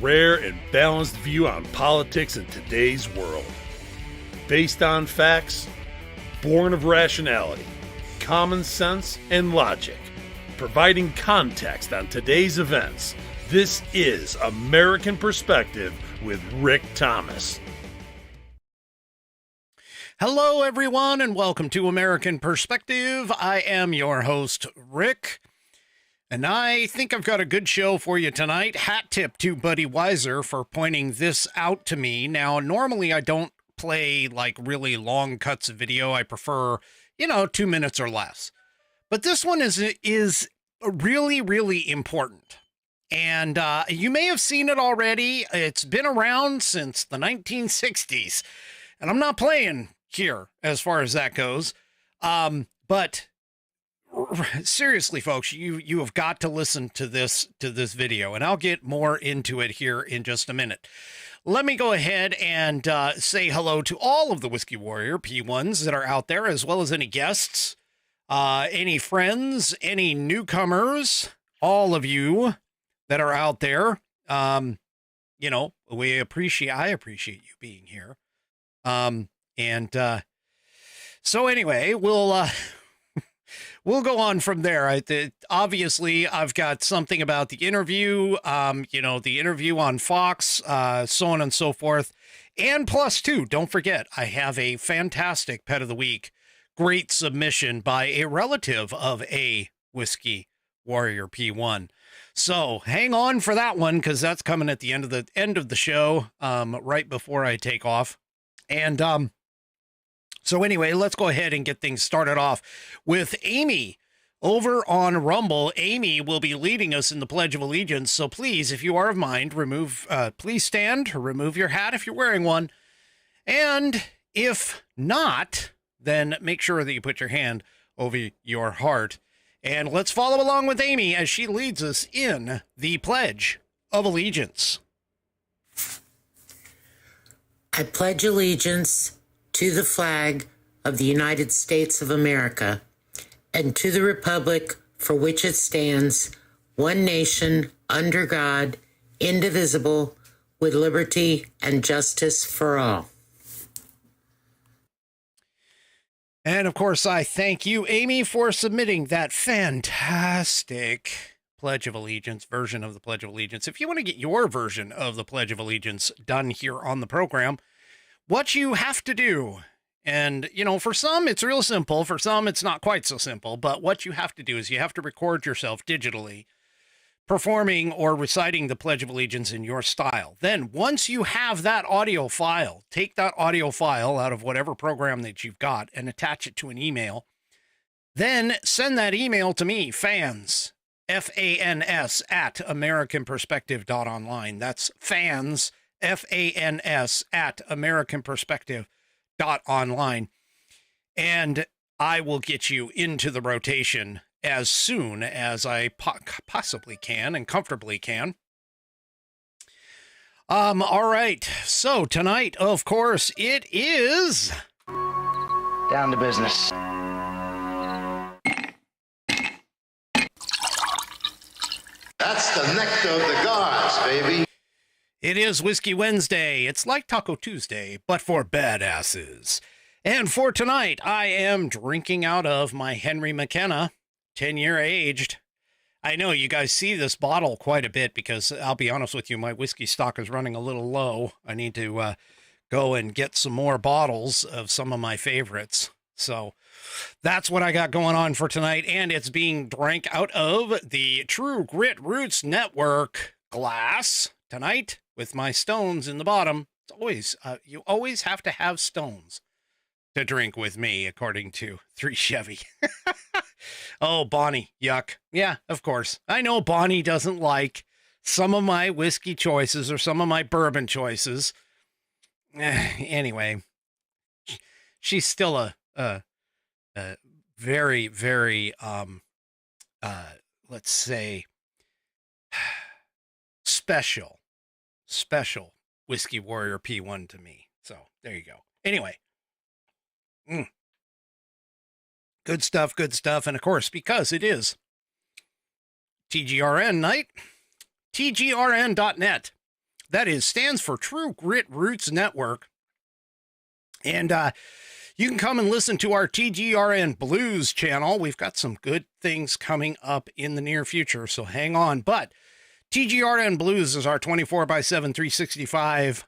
rare and balanced view on politics in today's world. Based on facts, born of rationality, common sense, and logic, providing context on today's events. This is American Perspective with Rick Thomas. Hello, everyone, and welcome to American Perspective. I am your host, Rick, and I think I've got a good show for you tonight. Hat tip to Buddy Weiser for pointing this out to me. Now, normally I don't play like really long cuts of video. I prefer, 2 minutes or less. But this one is really, really important. And you may have seen it already. It's been around since the 1960s. And I'm not playing here as far as that goes. But seriously, folks, you have got to listen to this video. And I'll get more into it here in just a minute. Let me go ahead and say hello to all of the Whiskey Warrior P1s that are out there, as well as any guests, any friends, any newcomers, all of you that are out there. I appreciate you being here. So anyway, we'll go on from there. Obviously, I've got something about the interview, the interview on Fox, so on and so forth. And plus, too, don't forget, I have a fantastic Pet of the Week. Great submission by a relative of a Whiskey Warrior P1. So hang on for that one, because that's coming at the end of the show, right before I take off. And so anyway, let's go ahead and get things started off with Amy over on Rumble. Amy will be leading us in the Pledge of Allegiance. So please, if you are of mind, please stand or remove your hat if you're wearing one. And if not, then make sure that you put your hand over your heart. And let's follow along with Amy as she leads us in the Pledge of Allegiance. I pledge allegiance to the flag of the United States of America and to the republic for which it stands, one nation, under God, indivisible, with liberty and justice for all. And of course, I thank you, Amy, for submitting that fantastic Pledge of Allegiance version of the Pledge of Allegiance. If you want to get your version of the Pledge of Allegiance done here on the program, what you have to do, and, for some, it's real simple. For some, it's not quite so simple. But what you have to do is you have to record yourself digitally performing or reciting the Pledge of Allegiance in your style. Then once you have that audio file, take that audio file out of whatever program that you've got and attach it to an email. Then send that email to me, fans, FANS, at AmericanPerspective.online. That's fans, FANS, at AmericanPerspective.online. And I will get you into the rotation as soon as I possibly can and comfortably can. All right. So tonight, of course, it is down to business. That's the nectar of the gods, baby. It is Whiskey Wednesday. It's like Taco Tuesday, but for badasses. And for tonight, I am drinking out of my Henry McKenna 10-year aged. I know you guys see this bottle quite a bit because I'll be honest with you, my whiskey stock is running a little low. I need to go and get some more bottles of some of my favorites. So that's what I got going on for tonight. And it's being drank out of the True Grit Roots Network glass tonight with my stones in the bottom. It's always, you always have to have stones to drink with me, according to 3 Chevy. Oh, Bonnie, yuck. Yeah, of course. I know Bonnie doesn't like some of my whiskey choices or some of my bourbon choices. Anyway, she's still a very, very, let's say, special Whiskey Warrior P1 to me. So there you go. Anyway. Good stuff, good stuff. And of course, because it is TGRN night, TGRN.net That stands for True Grit Roots Network. And you can come and listen to our TGRN Blues channel. We've got some good things coming up in the near future, so hang on. But TGRN Blues is our 24/7, 365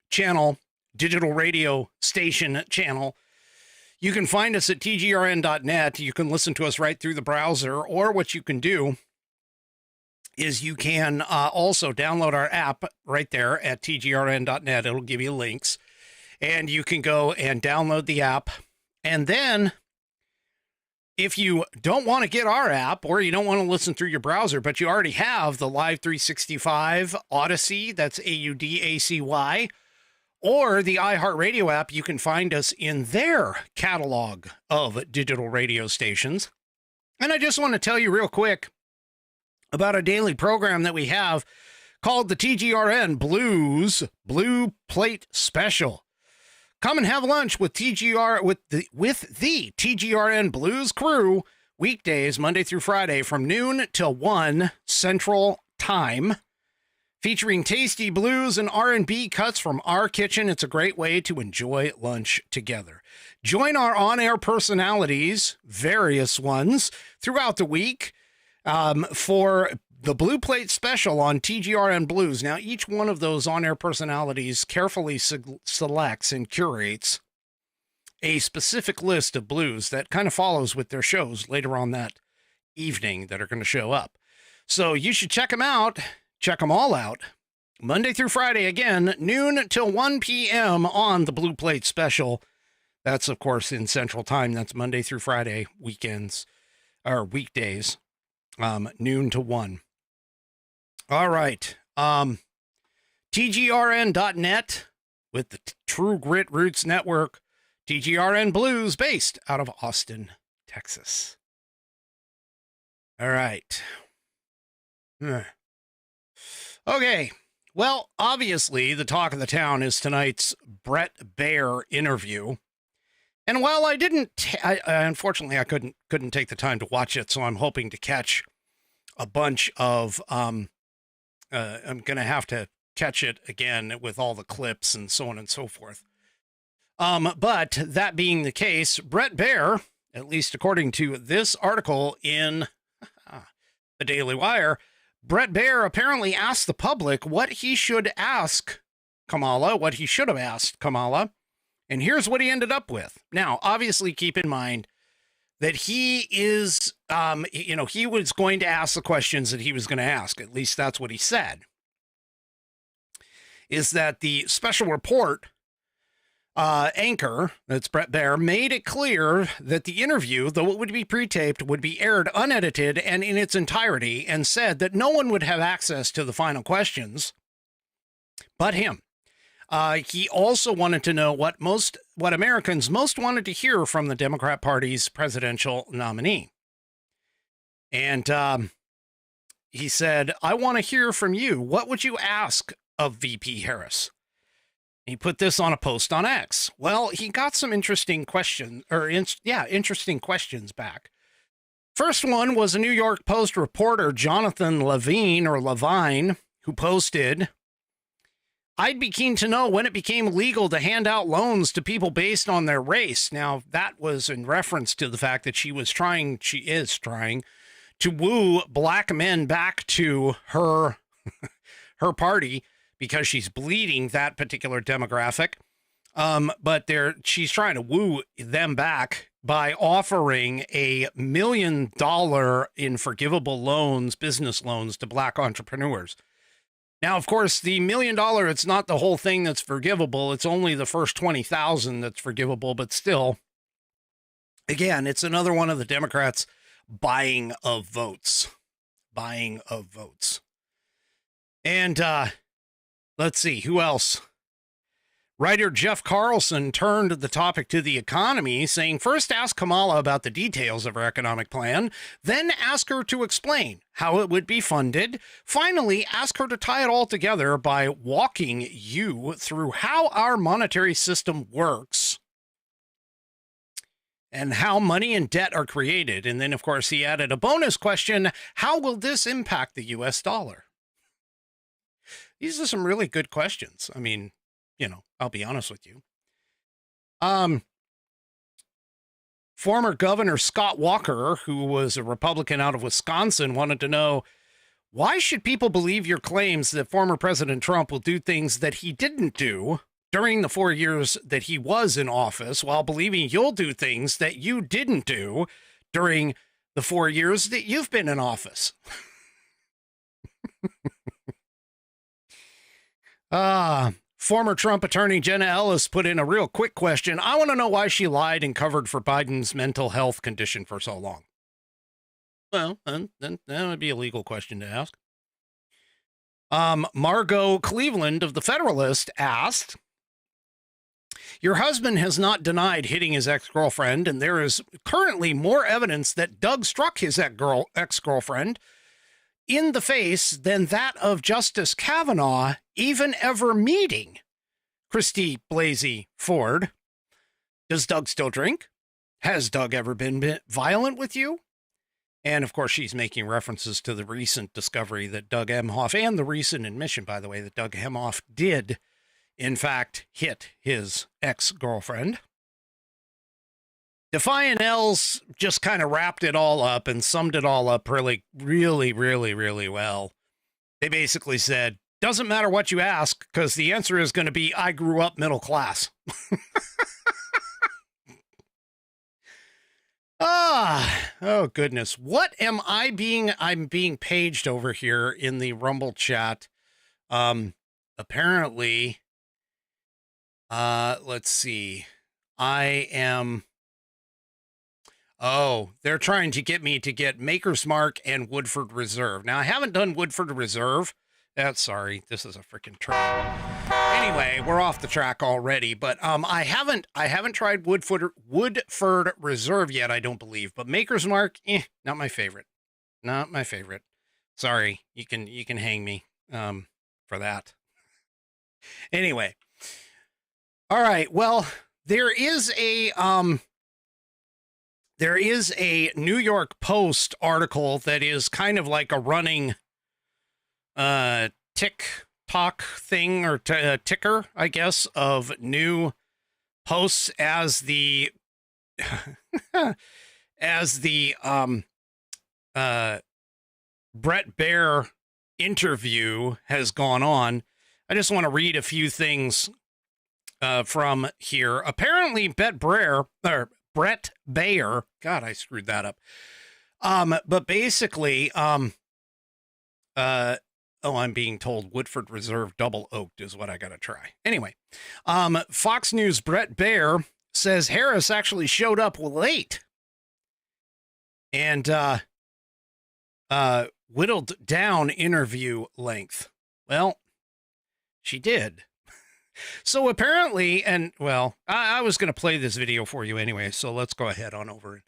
channel, digital radio station channel. You can find us at tgrn.net. You can listen to us right through the browser, or what you can do is you can also download our app right there at tgrn.net. It'll give you links, and you can go and download the app. And then if you don't want to get our app, or you don't want to listen through your browser, but you already have the Live 365 Odyssey, that's AUDACY, or the iHeartRadio app, you can find us in their catalog of digital radio stations. And I just want to tell you real quick about a daily program that we have called the TGRN Blues Blue Plate Special. Come and have lunch with the TGRN Blues crew weekdays, Monday through Friday, from noon till 1 Central Time, featuring tasty blues and R&B cuts from our kitchen. It's a great way to enjoy lunch together. Join our on-air personalities, various ones, throughout the week for the Blue Plate Special on TGRN Blues. Now, each one of those on-air personalities carefully selects and curates a specific list of blues that kind of follows with their shows later on that evening that are going to show up. So you should check them out. Check them all out. Monday through Friday, again, noon till 1 p.m. on the Blue Plate Special. That's, of course, in Central Time. That's Monday through Friday, weekends, or weekdays, noon to 1. All right. TGRN.net with the True Grit Roots Network. TGRN Blues, based out of Austin, Texas. All right. Okay. Well, obviously, the talk of the town is tonight's Bret Baier interview. And while I unfortunately, I couldn't take the time to watch it, so I'm hoping to catch a bunch of, I'm going to have to catch it again with all the clips and so on and so forth. But that being the case, Bret Baier, at least according to this article in the Daily Wire, Bret Baier apparently asked the public what he should ask Kamala, what he should have asked Kamala. And here's what he ended up with. Now, obviously, keep in mind that he is, he was going to ask the questions that he was going to ask. At least that's what he said. Is that the special report anchor, that's Bret Baier, made it clear that the interview, though it would be pre-taped, would be aired unedited and in its entirety, and said that no one would have access to the final questions but him. He also wanted to know what Americans most wanted to hear from the Democrat Party's presidential nominee. And he said, "I want to hear from you. What would you ask of VP Harris?" He put this on a post on X. Well, he got some interesting questions back. First one was a New York Post reporter, Jonathan Levine, who posted, "I'd be keen to know when it became legal to hand out loans to people based on their race." Now, that was in reference to the fact that she is trying to woo black men back to her party, because she's bleeding that particular demographic. But she's trying to woo them back by offering $1 million in forgivable loans, business loans, to black entrepreneurs. Now, of course, the $1 million, it's not the whole thing that's forgivable. It's only the first 20,000 that's forgivable. But still, again, it's another one of the Democrats' buying of votes. And let's see, who else? Writer Jeff Carlson turned the topic to the economy, saying, "First ask Kamala about the details of her economic plan, then ask her to explain how it would be funded. Finally, ask her to tie it all together by walking you through how our monetary system works and how money and debt are created." And then, of course, he added a bonus question: how will this impact the U.S. dollar? These are some really good questions. I mean, I'll be honest with you. Former Governor Scott Walker, who was a Republican out of Wisconsin, wanted to know, why should people believe your claims that former President Trump will do things that he didn't do during the 4 years that he was in office, while believing you'll do things that you didn't do during the 4 years that you've been in office? Former Trump attorney Jenna Ellis put in a real quick question. I want to know why she lied and covered for Biden's mental health condition for so long. Well, then that would be a legal question to ask. Margot Cleveland of The Federalist asked, your husband has not denied hitting his ex-girlfriend, and there is currently more evidence that Doug struck his ex-girlfriend in the face than that of Justice Kavanaugh even ever meeting Christy Blasey Ford. Does Doug still drink? Has Doug ever been violent with you? And of course, she's making references to the recent discovery that Doug Emhoff, and the recent admission, by the way, that Doug Emhoff did, in fact, hit his ex-girlfriend. Defiant Els just kind of wrapped it all up and summed it all up really, really, really, really well. They basically said, doesn't matter what you ask, because the answer is going to be, I grew up middle class. Oh goodness. What am I being? I'm being paged over here in the Rumble chat. Apparently, let's see. I am. Oh, they're trying to get me to get Maker's Mark and Woodford Reserve. Now, I haven't done Woodford Reserve. Sorry, this is a freaking track. Anyway, we're off the track already, but I haven't tried Woodford Reserve yet, I don't believe. But Maker's Mark, not my favorite. Not my favorite. Sorry, you can hang me for that. Anyway. All right, well, there is a New York Post article that is kind of like a running TikTok thing, or ticker, I guess, of new posts as the Brett Baer interview has gone on. I just want to read a few things from here. Apparently, Brett Baer, God, I screwed that up. But basically, I'm being told Woodford Reserve Double Oaked is what I got to try. Anyway, Fox News' Brett Baer says Harris actually showed up late and whittled down interview length. Well, she did. So apparently, and well, I was going to play this video for you anyway, so let's go ahead on over and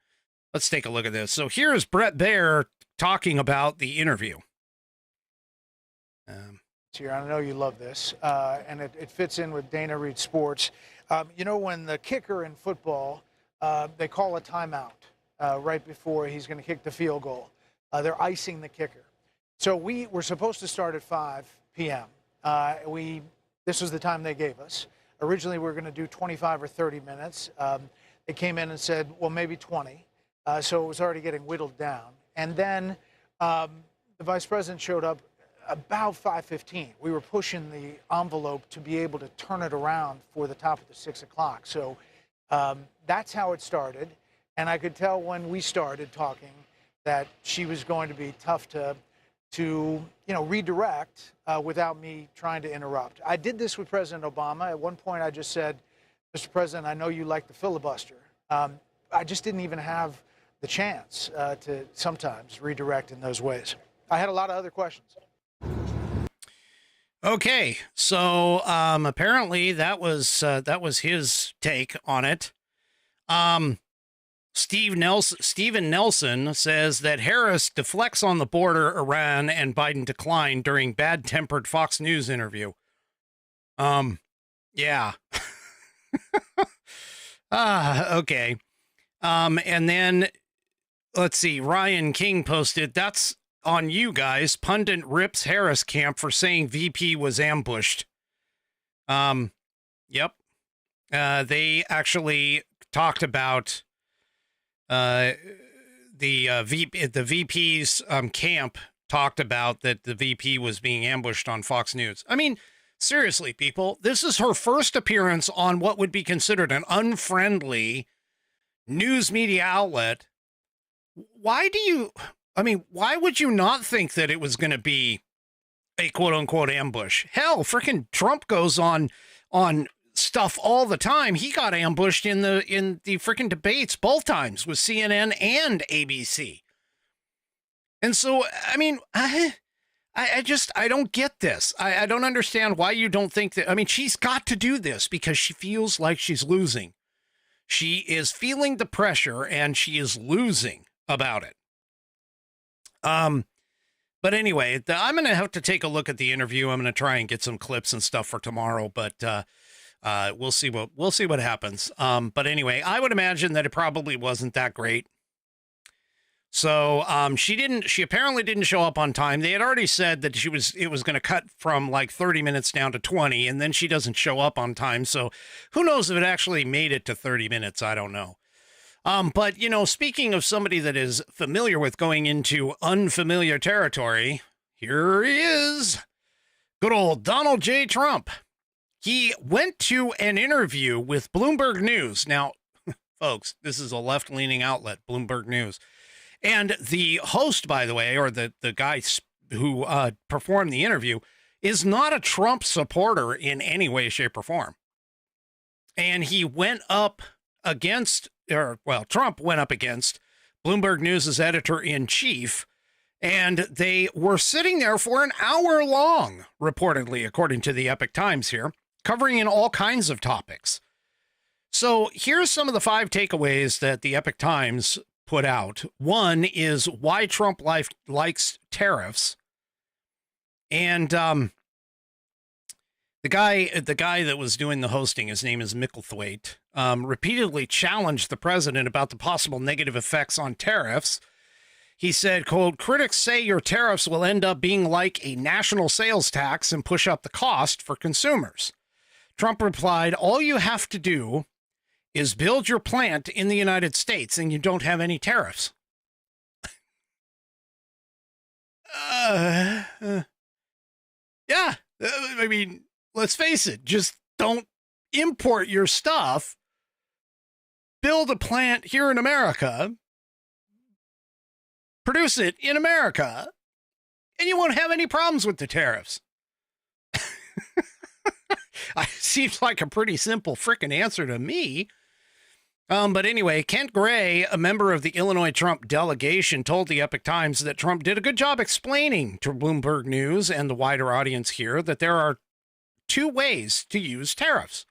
let's take a look at this. So here's Brett Baer talking about the interview. Here, I know you love this, and it fits in with Dana Reed Sports. When the kicker in football, they call a timeout right before he's going to kick the field goal. They're icing the kicker. So we were supposed to start at 5 p.m. This was the time they gave us. Originally, we were going to do 25 or 30 minutes. They came in and said, well, maybe 20. So it was already getting whittled down. And then the vice president showed up about 5:15. We were pushing the envelope to be able to turn it around for the top of the 6 o'clock. So that's how it started. And I could tell when we started talking that she was going to be tough to redirect without me trying to interrupt. I did this with President Obama. At one point, I just said, Mr. President, I know you like the filibuster. I just didn't even have the chance to sometimes redirect in those ways. I had a lot of other questions. Okay, so apparently that was his take on it. Stephen Nelson says that Harris deflects on the border, Iran, and Biden declined during bad-tempered Fox News interview. Yeah. Okay. And then let's see, Ryan King posted, that's on you guys. Pundit rips Harris camp for saying VP was ambushed. Yep. They actually talked about the VP's camp talked about that the VP was being ambushed on Fox News. I mean, seriously, people, this is her first appearance on what would be considered an unfriendly news media outlet. Why would you not think that it was going to be a quote unquote ambush? Hell, freaking Trump goes on stuff all the time. He got ambushed in the freaking debates both times with CNN and ABC. And so, I mean, I don't get this. I don't understand why you don't think that. I mean, she's got to do this because she feels like she's losing. She is feeling the pressure and she is losing about it. But anyway, I'm going to have to take a look at the interview. I'm going to try and get some clips and stuff for tomorrow, but we'll see what happens. But anyway, I would imagine that it probably wasn't that great. So she apparently didn't show up on time. They had already said that it was going to cut from like 30 minutes down to 20, and then she doesn't show up on time. So who knows if it actually made it to 30 minutes? I don't know. But, you know, speaking of somebody that is familiar with going into unfamiliar territory, here he is. Good old Donald J. Trump. He went to an interview with Bloomberg News. Now, folks, this is a left-leaning outlet, Bloomberg News. And the host, by the way, or the guy who performed the interview, is not a Trump supporter in any way, shape, or form. And he went up against, Trump went up against Bloomberg News' editor-in-chief, and they were sitting there for an hour long, reportedly, according to the Epoch Times here, covering in all kinds of topics. So here's some of the 5 takeaways that the Epoch Times put out. One is why Trump likes tariffs. And the guy that was doing the hosting, his name is Micklethwaite, repeatedly challenged the president about the possible negative effects on tariffs. He said, quote, critics say your tariffs will end up being like a national sales tax and push up the cost for consumers. Trump replied, all you have to do is build your plant in the United States and you don't have any tariffs. Yeah, I mean, let's face it, just don't import your stuff, build a plant here in America, produce it in America, and you won't have any problems with the tariffs. Seems like a pretty simple frickin' answer to me. But anyway, Kent Gray, a member of the Illinois Trump delegation, told the Epoch Times that Trump did a good job explaining to Bloomberg News and the wider audience here that there are 2 ways to use tariffs.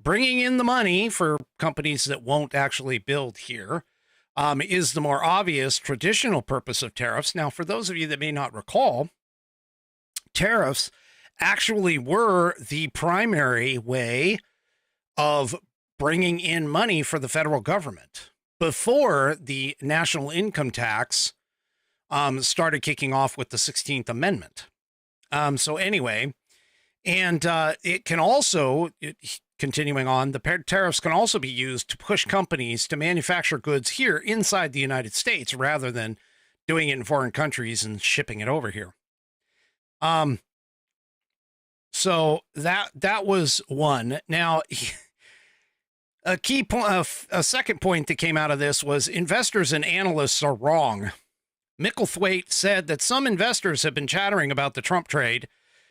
Bringing in the money for companies that won't actually build here is the more obvious traditional purpose of tariffs. Now, for those of you that may not recall, tariffs actually were the primary way of bringing in money for the federal government before the national income tax started kicking off with the 16th Amendment. So anyway, and it can also, continuing on, the tariffs can also be used to push companies to manufacture goods here inside the United States rather than doing it in foreign countries and shipping it over here. So that was one. Now, a key point, a second point that came out of this was investors and analysts are wrong. Micklethwaite said that some investors have been chattering about the Trump trade,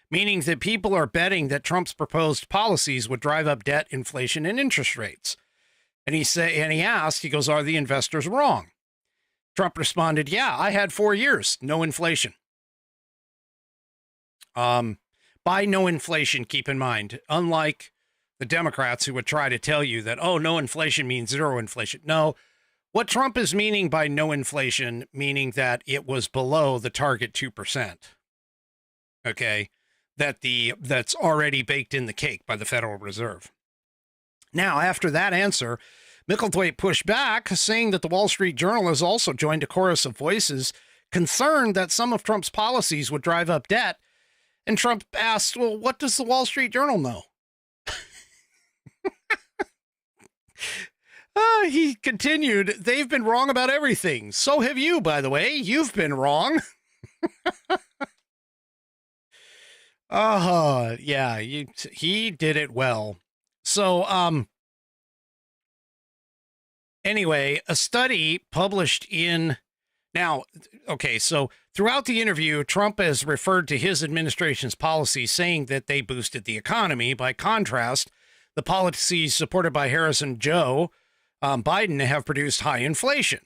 meaning that people are betting that Trump's proposed policies would drive up debt, inflation, and interest rates. And he asked, he goes, are the investors wrong? Trump responded, yeah, I had 4 years, no inflation. By no inflation, keep in mind, unlike the Democrats who would try to tell you that, oh, no inflation means zero inflation. No, what Trump is meaning by no inflation, meaning that it was below the target 2%. Okay, that's already baked in the cake by the Federal Reserve. Now, after that answer, Micklethwaite pushed back, saying that the Wall Street Journal has also joined a chorus of voices concerned that some of Trump's policies would drive up debt. And Trump asked, well, what does the Wall Street Journal know? He continued, they've been wrong about everything. So have you, by the way. You've been wrong. Yeah, he did it well. So, anyway, a study published in now, okay, so throughout the interview, Trump has referred to his administration's policies, saying that they boosted the economy. By contrast, the policies supported by Harris and Joe Biden have produced high inflation.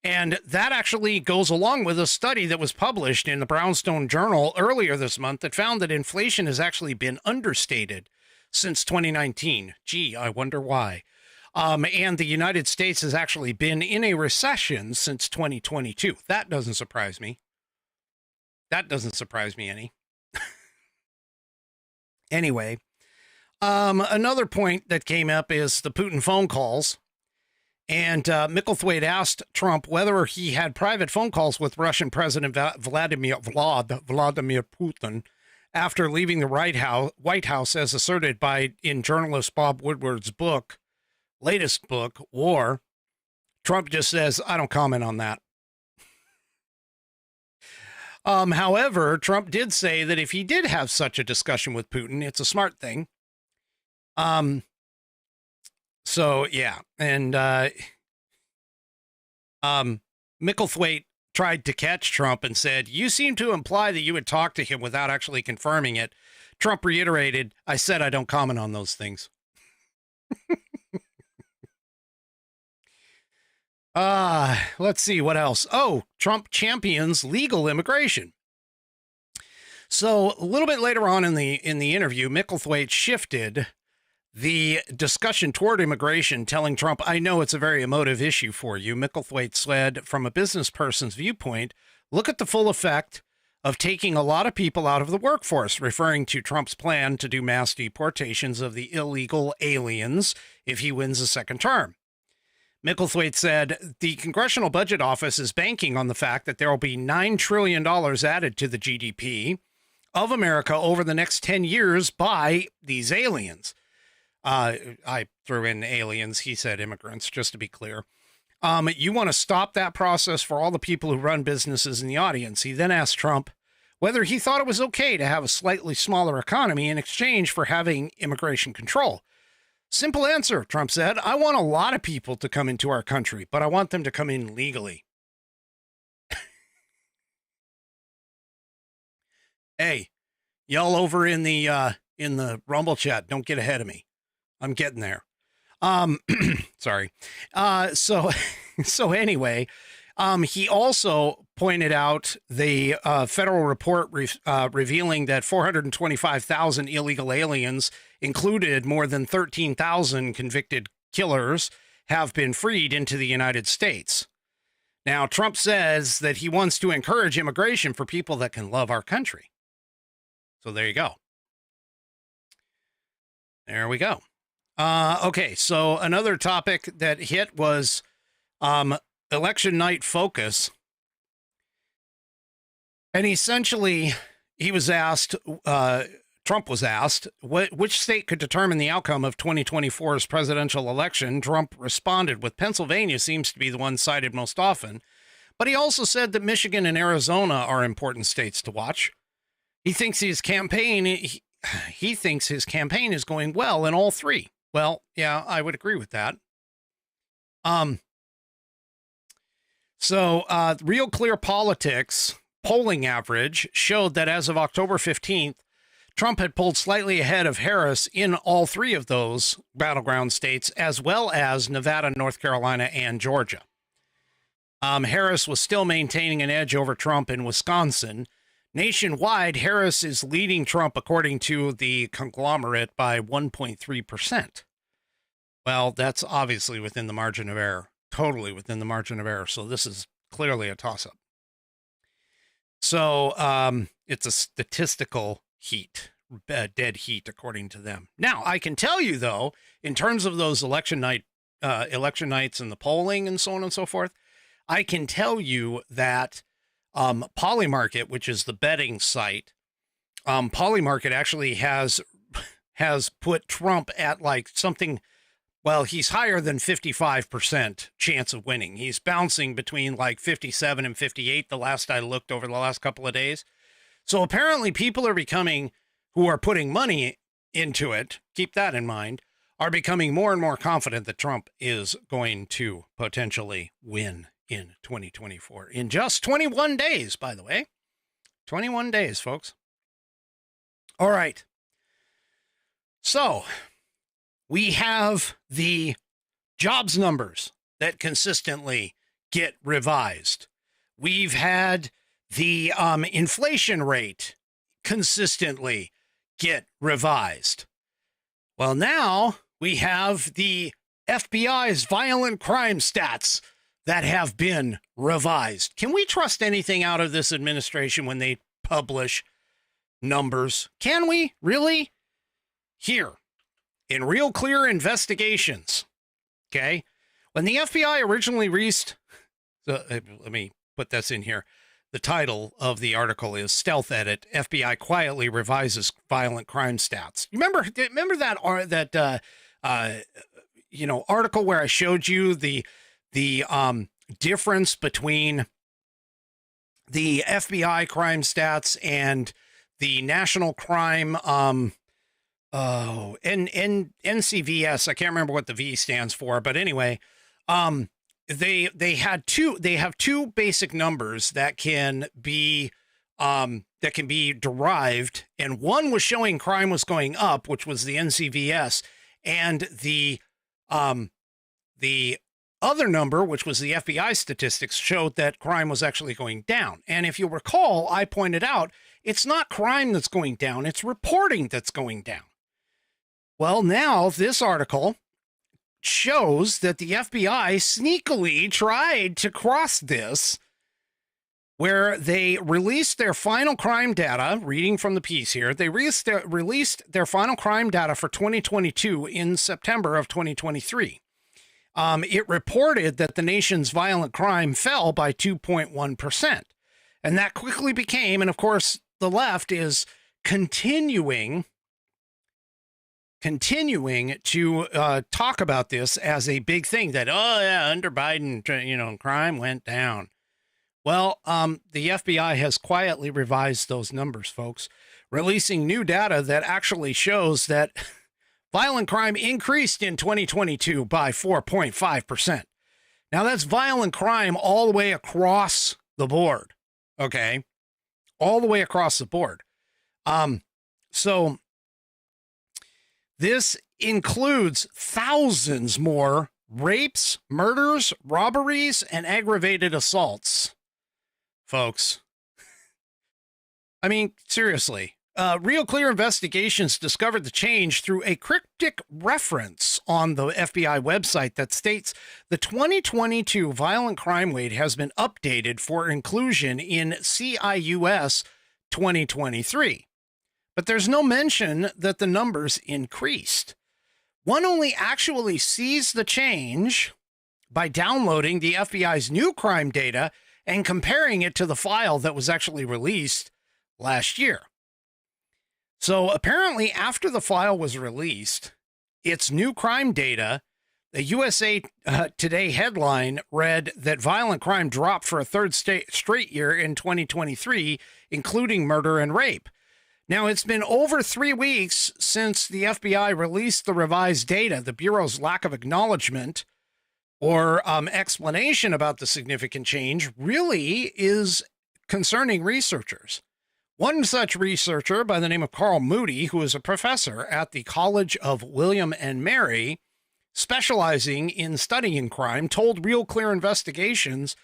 And that actually goes along with a study that was published in the Brownstone Journal earlier this month that found that inflation has actually been understated since 2019. Gee, I wonder why. And the United States has actually been in a recession since 2022. That doesn't surprise me. That doesn't surprise me any. Anyway, another point that came up is the Putin phone calls. And Micklethwaite asked Trump whether he had private phone calls with Russian President Vladimir Putin after leaving the White House, as asserted in journalist Bob Woodward's latest book, War. Trump just says, I don't comment on that. However, Trump did say that if he did have such a discussion with Putin, it's a smart thing. So, yeah. And Micklethwaite tried to catch Trump and said, you seem to imply that you would talk to him without actually confirming it. Trump reiterated, I said I don't comment on those things. Let's see what else. Oh, Trump champions legal immigration. So a little bit later on in the interview, Micklethwaite shifted the discussion toward immigration, telling Trump, I know it's a very emotive issue for you. Micklethwaite said, from a business person's viewpoint, look at the full effect of taking a lot of people out of the workforce, referring to Trump's plan to do mass deportations of the illegal aliens if he wins a second term. Micklethwaite said, the Congressional Budget Office is banking on the fact that there will be $9 trillion added to the GDP of America over the next 10 years by these aliens. I threw in aliens. He said immigrants, just to be clear. You want to stop that process for all the people who run businesses in the audience. He then asked Trump whether he thought it was okay to have a slightly smaller economy in exchange for having immigration control. Simple answer, Trump said. I want a lot of people to come into our country, but I want them to come in legally. Hey, y'all over in the Rumble chat, don't get ahead of me. I'm getting there. Sorry. So anyway, he also pointed out the federal report revealing that 425,000 illegal aliens, included more than 13,000 convicted killers, have been freed into the United States. Now, Trump says that he wants to encourage immigration for people that can love our country. So there you go. There we go. Okay, so another topic that hit was election night focus. And essentially, he was asked, Trump was asked, which state could determine the outcome of 2024's presidential election. Trump responded with Pennsylvania seems to be the one cited most often. But he also said that Michigan and Arizona are important states to watch. He thinks his campaign is going well in all three. Well, yeah, I would agree with that. So Real Clear Politics polling average showed that as of October 15th, Trump had pulled slightly ahead of Harris in all three of those battleground states, as well as Nevada, North Carolina, and Georgia. Harris was still maintaining an edge over Trump in Wisconsin. Nationwide, Harris is leading Trump, according to the conglomerate, by 1.3%. Well, that's obviously within the margin of error, totally within the margin of error. So this is clearly a toss-up. So it's a statistical heat, dead heat, according to them. Now, I can tell you, though, in terms of those election nights and the polling and so on and so forth, I can tell you that Polymarket, which is the betting site, Polymarket actually has put Trump at like something. Well, he's higher than 55% chance of winning. He's bouncing between like 57 and 58 the last I looked over the last couple of days. So apparently people are who are putting money into it, keep that in mind, are becoming more and more confident that Trump is going to potentially win in 2024. In just 21 days, by the way. 21 days, folks. All right. So we have the jobs numbers that consistently get revised. We've had the inflation rate consistently get revised. Well, now we have the FBI's violent crime stats that have been revised. Can we trust anything out of this administration when they publish numbers? Can we really? Here, in Real Clear Investigations, okay, when the FBI originally released, let me put this in here. The title of the article is Stealth Edit, FBI Quietly Revises Violent Crime Stats. Remember that article where I showed you the difference between the FBI crime stats and the national crime, NCVS. I can't remember what the V stands for, but anyway, they have two basic numbers that can be derived, and one was showing crime was going up, which was the NCVS, and the other number, which was the FBI statistics, showed that crime was actually going down. And if you recall, I pointed out it's not crime that's going down, it's reporting that's going down. Well, now this article shows that the FBI sneakily tried to cross this, where they released their final crime data, reading from the piece here, they released their final crime data for 2022 in September of 2023. It reported that the nation's violent crime fell by 2.1%. And that quickly became, and of course, the left is continuing to talk about this as a big thing that, oh yeah, under Biden, crime went down. Well, the FBI has quietly revised those numbers, folks, releasing new data that actually shows that violent crime increased in 2022 by 4.5%. Now that's violent crime all the way across the board. Okay. All the way across the board. So this includes thousands more rapes, murders, robberies, and aggravated assaults, folks. I mean, seriously. Real Clear Investigations discovered the change through a cryptic reference on the FBI website that states the 2022 violent crime rate has been updated for inclusion in CIUS 2023. But there's no mention that the numbers increased. One only actually sees the change by downloading the FBI's new crime data and comparing it to the file that was actually released last year. So apparently after the file was released, its new crime data, the USA Today headline read that violent crime dropped for a third straight year in 2023, including murder and rape. Now, it's been over 3 weeks since the FBI released the revised data. The Bureau's lack of acknowledgement or explanation about the significant change really is concerning researchers. One such researcher by the name of Carl Moody, who is a professor at the College of William and Mary, specializing in studying crime, told Real Clear Investigations,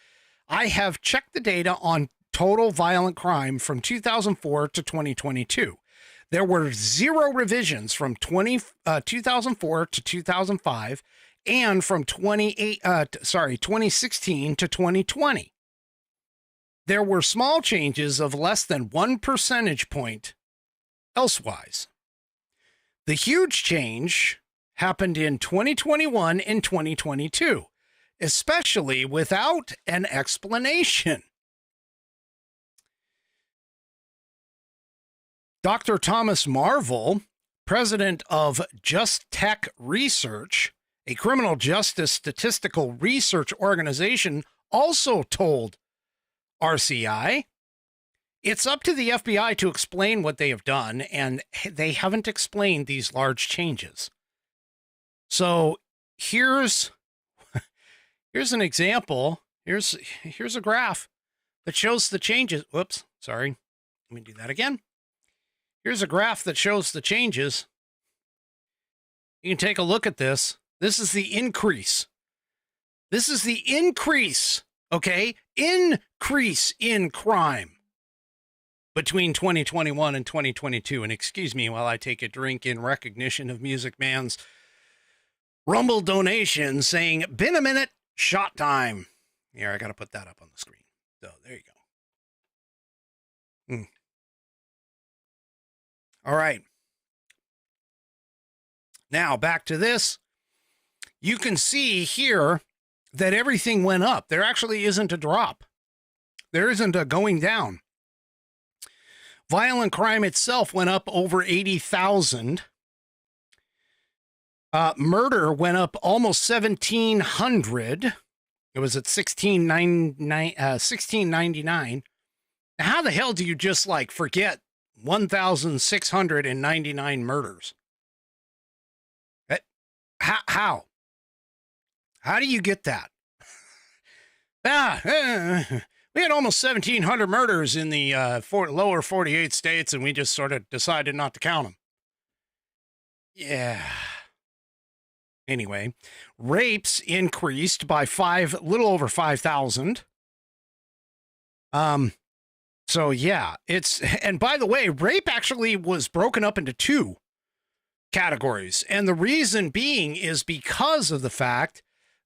I have checked the data on total violent crime from 2004 to 2022. There were 0 revisions from 2004 to 2005 and from 2016 to 2020. There were small changes of less than 1 percentage point elsewise. The huge change happened in 2021 and 2022, especially without an explanation. Dr. Thomas Marvel, president of Just Tech Research, a criminal justice statistical research organization, also told RCI it's up to the FBI to explain what they have done, and they haven't explained these large changes. So here's an example. Here's a graph that shows the changes. Whoops, sorry. Let me do that again. Here's a graph that shows the changes. You can take a look at this. This is the increase. This is the increase, okay? Increase in crime between 2021 and 2022. And excuse me while I take a drink in recognition of Music Man's Rumble donation saying, been a minute, shot time. Here, I got to put that up on the screen. So there you go. All right. Now back to this. You can see here that everything went up. There actually isn't a drop. There isn't a going down. Violent crime itself went up over 80,000. Murder went up almost 1,700. It was at 1699. How the hell do you just forget 1,699 murders? How? How do you get that? We had almost 1,700 murders in the lower 48 states, and we just sort of decided not to count them. Yeah. Anyway, rapes increased by little over 5,000. So yeah, and by the way, rape actually was broken up into two categories. And the reason being is because of the fact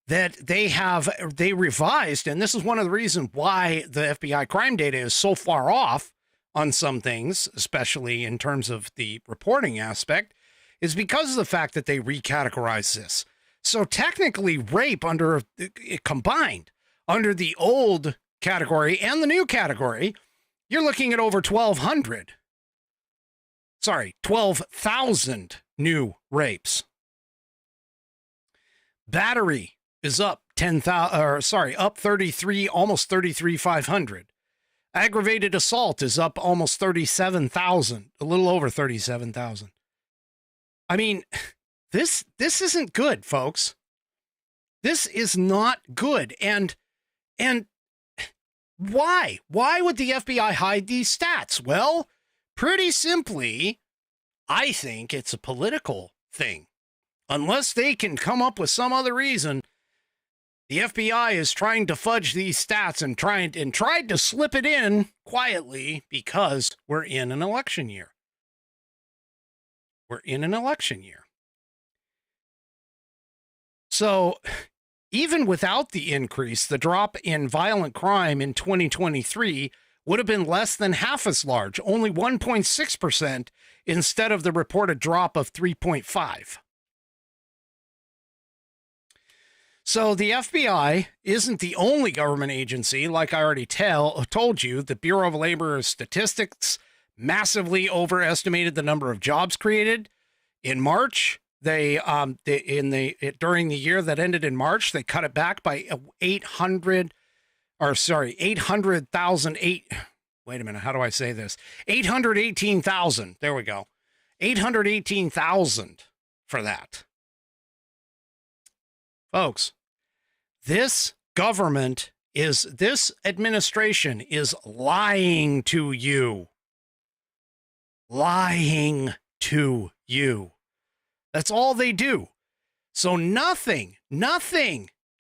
that they revised, and this is one of the reasons why the FBI crime data is so far off on some things, especially in terms of the reporting aspect, is because of the fact that they recategorized this. So technically rape combined under the old category and the new category, you're looking at over 12,000 new rapes. Battery is up 33, almost 33,500. Aggravated assault is up almost 37,000, a little over 37,000. I mean, this isn't good, folks. This is not good. And why? Why would the FBI hide these stats? Well, pretty simply, I think it's a political thing. Unless they can come up with some other reason, the FBI is trying to fudge these stats and tried to slip it in quietly because we're in an election year. We're in an election year. So even without the increase, the drop in violent crime in 2023 would have been less than half as large, only 1.6% instead of the reported drop of 3.5%. So the FBI isn't the only government agency. Like I already told you, the Bureau of Labor Statistics massively overestimated the number of jobs created. In March, during the year that ended in March, they cut it back by 800,000. Wait a minute, how do I say this? 818,000. There we go. 818,000 for that. Folks, this administration is lying to you. Lying to you. That's all they do. So nothing,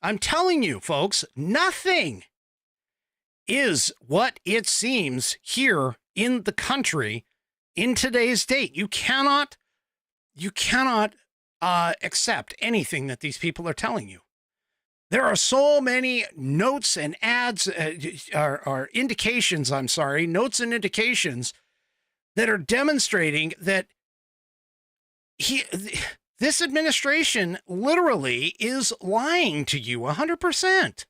I'm telling you, folks, nothing is what it seems here in the country in today's date. You cannot accept anything that these people are telling you. There are so many notes and ads, or indications, notes and indications that are demonstrating that this administration literally is lying to you 100%.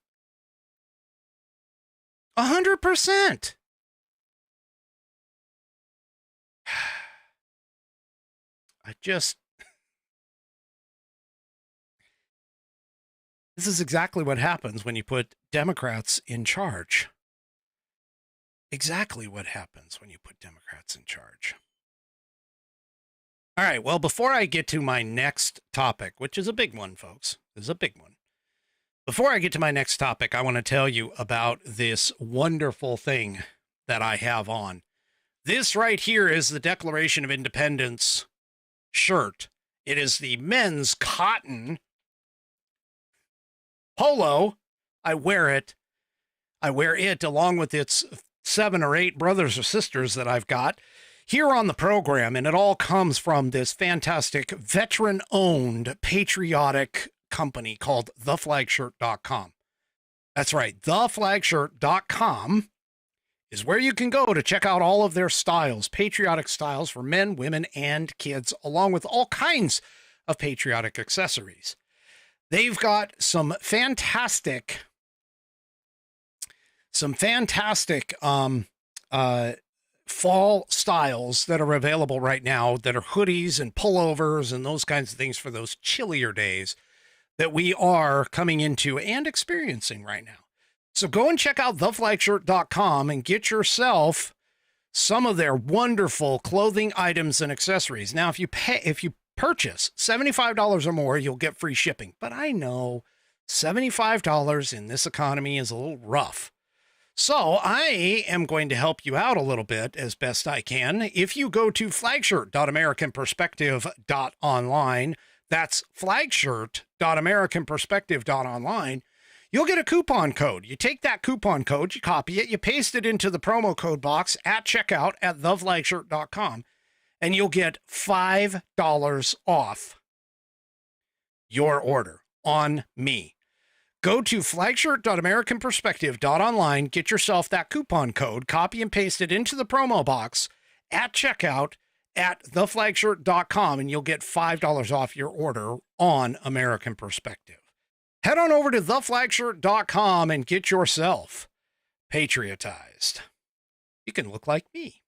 100%. This is exactly what happens when you put Democrats in charge. Exactly what happens when you put Democrats in charge. All right, well, before I get to my next topic, which is a big one, folks, this is a big one. Before I get to my next topic, I want to tell you about this wonderful thing that I have on. This right here is the Declaration of Independence shirt. It is the men's cotton polo. I wear it. I wear it along with its 7 or 8 brothers or sisters that I've got here on the program, and it all comes from this fantastic veteran-owned patriotic company called theflagshirt.com. That's right, theflagshirt.com is where you can go to check out all of their styles, patriotic styles for men, women, and kids, along with all kinds of patriotic accessories. They've got some fantastic fall styles that are available right now that are hoodies and pullovers and those kinds of things for those chillier days that we are coming into and experiencing right now. So go and check out theflagshirt.com and get yourself some of their wonderful clothing items and accessories. Now, if you purchase $75 or more, you'll get free shipping. But I know $75 in this economy is a little rough. So I am going to help you out a little bit as best I can. If you go to flagshirt.americanperspective.online, that's flagshirt.americanperspective.online, you'll get a coupon code. You take that coupon code, you copy it, you paste it into the promo code box at checkout at theflagshirt.com, and you'll get $5 off your order on me. Go to flagshirt.americanperspective.online, get yourself that coupon code, copy and paste it into the promo box at checkout at theflagshirt.com, and you'll get $5 off your order on American Perspective. Head on over to theflagshirt.com and get yourself patriotized. You can look like me.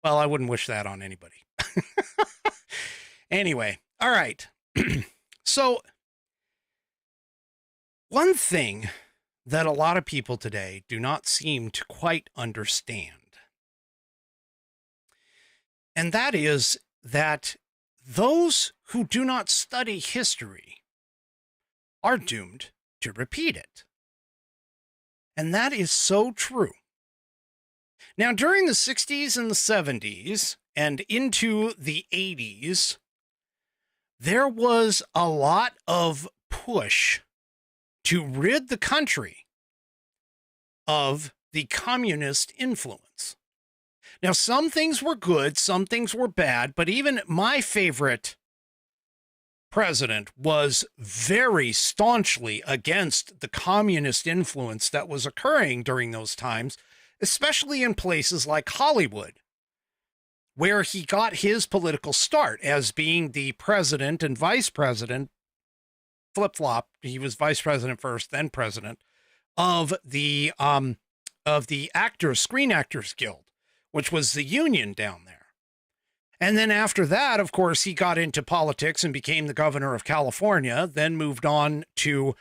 Well, I wouldn't wish that on anybody. Anyway, all right. So, one thing that a lot of people today do not seem to quite understand, and that is that those who do not study history are doomed to repeat it. And that is so true. Now, during the 60s and the 70s and into the 80s, there was a lot of push to rid the country of the communist influence. Now, some things were good, some things were bad, but even my favorite president was very staunchly against the communist influence that was occurring during those times, especially in places like Hollywood, where he got his political start as being the president and vice president, flip-flop. He was vice president first, then president of the Screen Actors Guild, which was the union down there. And then after that, of course, he got into politics and became the governor of California, then moved on to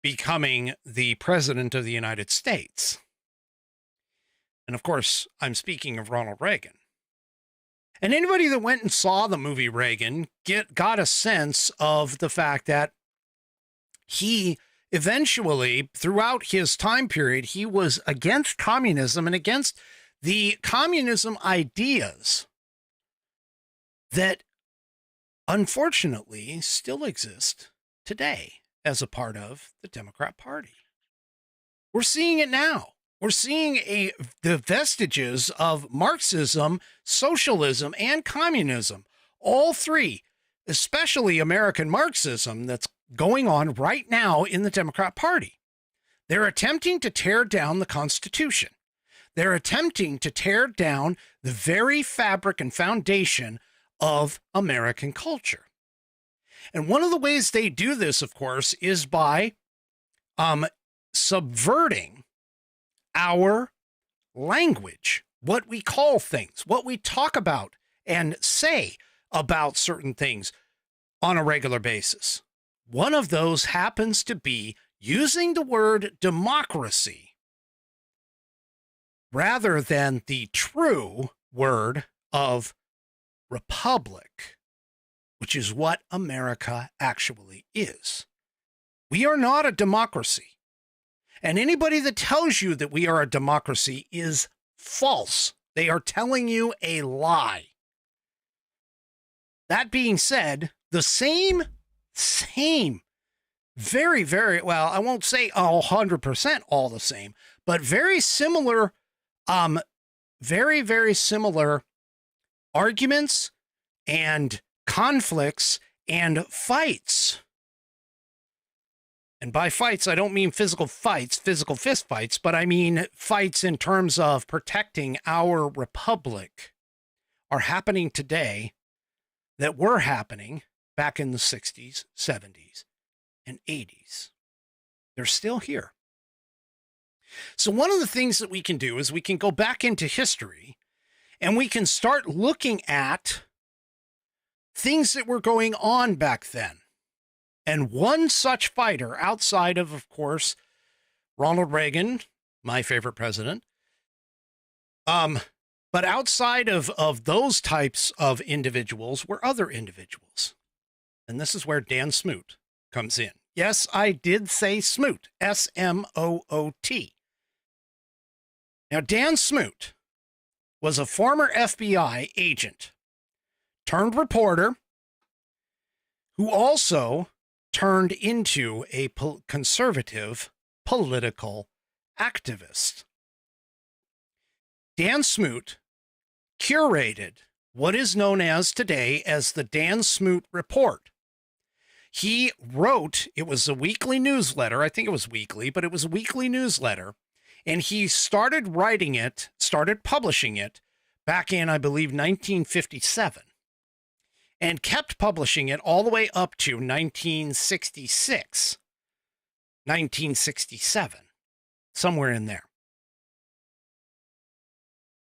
becoming the president of the United States. And of course, I'm speaking of Ronald Reagan. And anybody that went and saw the movie Reagan got a sense of the fact that he eventually, throughout his time period, he was against communism and against the communism ideas that unfortunately still exist today as a part of the Democrat Party. We're seeing it now. We're seeing the vestiges of Marxism, socialism, and communism, all three, especially American Marxism, that's going on right now in the Democrat Party. They're attempting to tear down the Constitution. They're attempting to tear down the very fabric and foundation of American culture. And one of the ways they do this, of course, is by subverting our language, what we call things, what we talk about and say about certain things on a regular basis. One of those happens to be using the word democracy rather than the true word of republic, which is what America actually is. We are not a democracy. And anybody that tells you that we are a democracy is false. They are telling you a lie. That being said, the same, very, very, well, I won't say 100% all the same, but very similar, very, very similar arguments and conflicts and fights. And by fights, I don't mean physical fights, physical fist fights, but I mean fights in terms of protecting our republic are happening today that were happening back in the 60s, 70s, and 80s. They're still here. So one of the things that we can do is we can go back into history and we can start looking at things that were going on back then. And one such fighter outside of course, Ronald Reagan, my favorite president, but outside of those types of individuals were other individuals. And this is where Dan Smoot comes in. Yes, I did say Smoot, S-M-O-O-T. Now, Dan Smoot was a former FBI agent turned reporter who also turned into a conservative political activist. Dan Smoot curated what is known as today as the Dan Smoot Report. He wrote, it was a weekly newsletter. I think it was weekly, but it was a weekly newsletter. And he started writing it, started publishing it back in, I believe, 1957. And kept publishing it all the way up to 1966, 1967, somewhere in there.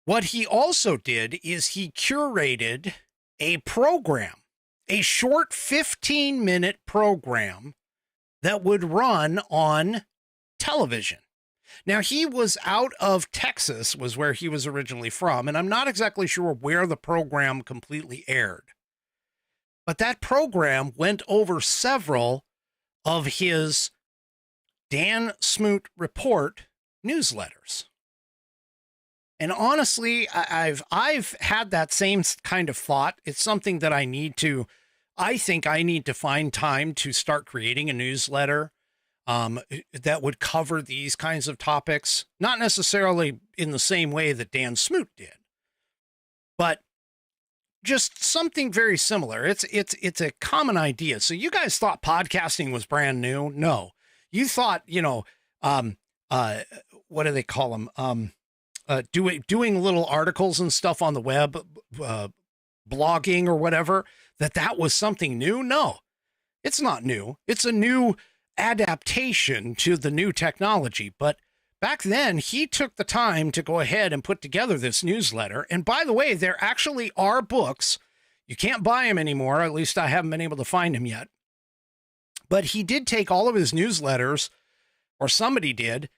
What he also did is he curated a program, a short 15-minute program that would run on television. Now, he was out of Texas, was where he was originally from, and I'm not exactly sure where the program completely aired. But that program went over several of his Dan Smoot Report newsletters. And honestly, I've had that same kind of thought. It's something that I think I need to find time to start creating a newsletter that would cover these kinds of topics, not necessarily in the same way that Dan Smoot did, but just something very similar. It's a common idea. So you guys thought podcasting was brand new? No. You thought, what do they call them? Doing little articles and stuff on the web, blogging or whatever, that was something new? No, it's not new. It's a new adaptation to the new technology. But back then, he took the time to go ahead and put together this newsletter. And by the way, there actually are books. You can't buy them anymore. At least I haven't been able to find them yet. But he did take all of his newsletters, or somebody did,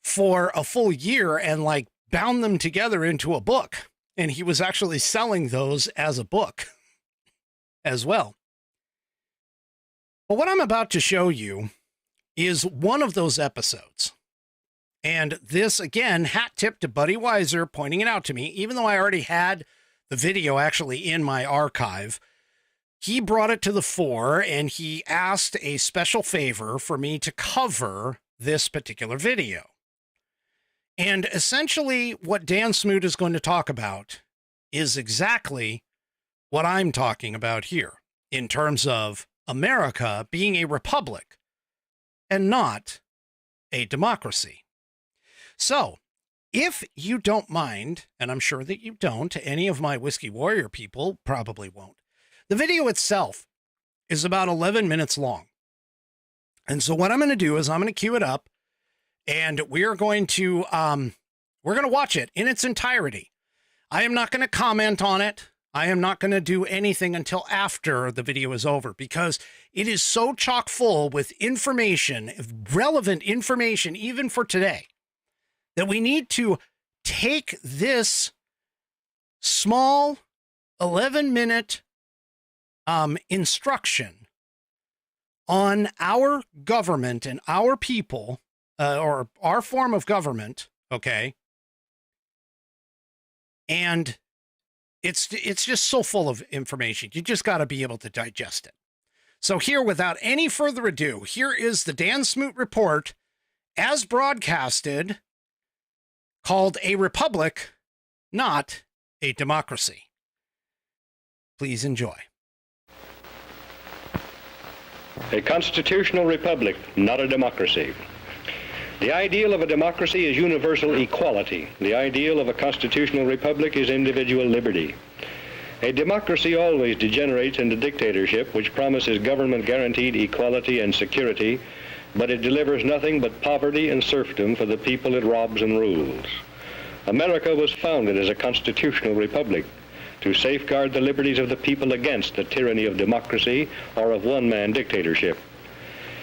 for a full year and bound them together into a book. And he was actually selling those as a book as well. But what I'm about to show you is one of those episodes. And this, again, hat tip to Buddy Weiser pointing it out to me, even though I already had the video actually in my archive. He brought it to the fore and he asked a special favor for me to cover this particular video. And essentially what Dan Smoot is going to talk about is exactly what I'm talking about here in terms of America being a republic and not a democracy. So if you don't mind, and I'm sure that you don't, any of my Whiskey Warrior people probably won't, the video itself is about 11 minutes long. And so what I'm going to do is I'm going to cue it up and we're going to watch it in its entirety. I am not going to comment on it. I am not going to do anything until after the video is over because it is so chock full with information, relevant information, even for today, that we need to take this small 11-minute instruction on our government and our people, or our form of government, okay? And it's just so full of information. You just got to be able to digest it. So here, without any further ado, here is the Dan Smoot report as broadcasted, called A Republic, Not a Democracy. Please enjoy. A constitutional republic, not a democracy. The ideal of a democracy is universal equality. The ideal of a constitutional republic is individual liberty. A democracy always degenerates into dictatorship, which promises government-guaranteed equality and security, but it delivers nothing but poverty and serfdom for the people it robs and rules. America was founded as a constitutional republic to safeguard the liberties of the people against the tyranny of democracy or of one-man dictatorship.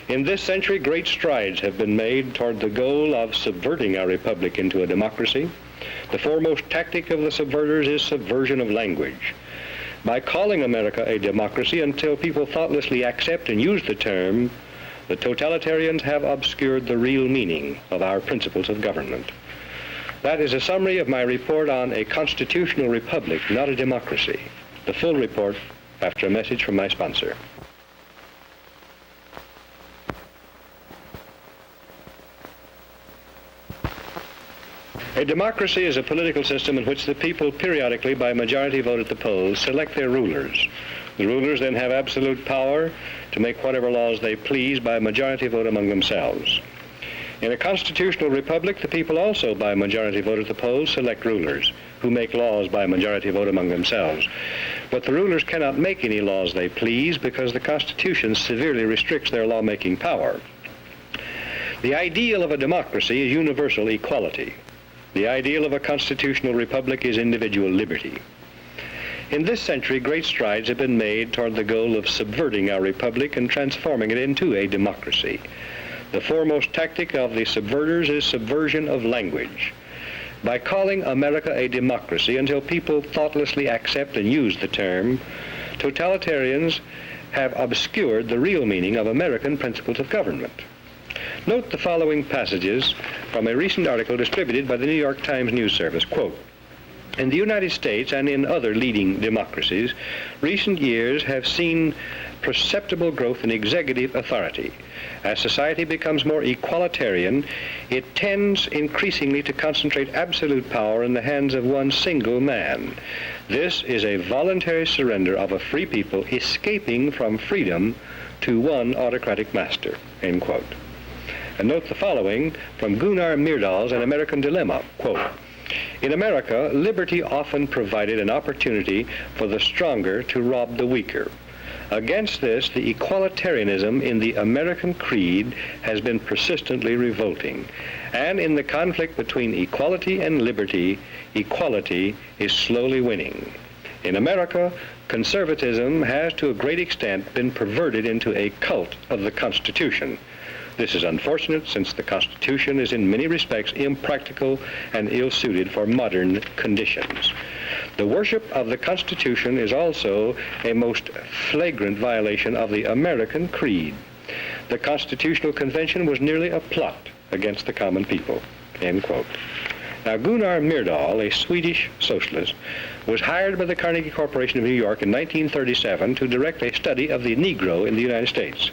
In this century, great strides have been made toward the goal of subverting our republic into a democracy. The foremost tactic of the subverters is subversion of language. By calling America a democracy until people thoughtlessly accept and use the term, the totalitarians have obscured the real meaning of our principles of government. That is a summary of my report on a constitutional republic, not a democracy. The full report after a message from my sponsor. A democracy is a political system in which the people periodically, by majority vote at the polls, select their rulers. The rulers then have absolute power to make whatever laws they please by majority vote among themselves. In a constitutional republic, the people also, by majority vote at the polls, select rulers, who make laws by majority vote among themselves. But the rulers cannot make any laws they please because the Constitution severely restricts their lawmaking power. The ideal of a democracy is universal equality. The ideal of a constitutional republic is individual liberty. In this century, great strides have been made toward the goal of subverting our republic and transforming it into a democracy. The foremost tactic of the subverters is subversion of language. By calling America a democracy until people thoughtlessly accept and use the term, totalitarians have obscured the real meaning of American principles of government. Note the following passages from a recent article distributed by the New York Times News Service. Quote, "In the United States and in other leading democracies, recent years have seen perceptible growth in executive authority. As society becomes more equalitarian, it tends increasingly to concentrate absolute power in the hands of one single man. This is a voluntary surrender of a free people escaping from freedom to one autocratic master." End quote. And note the following from Gunnar Myrdal's An American Dilemma. Quote, "In America, liberty often provided an opportunity for the stronger to rob the weaker. Against this, the equalitarianism in the American creed has been persistently revolting. And in the conflict between equality and liberty, equality is slowly winning. In America, conservatism has to a great extent been perverted into a cult of the Constitution. This is unfortunate since the Constitution is in many respects impractical and ill-suited for modern conditions. The worship of the Constitution is also a most flagrant violation of the American creed. The Constitutional Convention was nearly a plot against the common people." End quote. Now, Gunnar Myrdal, a Swedish socialist, was hired by the Carnegie Corporation of New York in 1937 to direct a study of the Negro in the United States.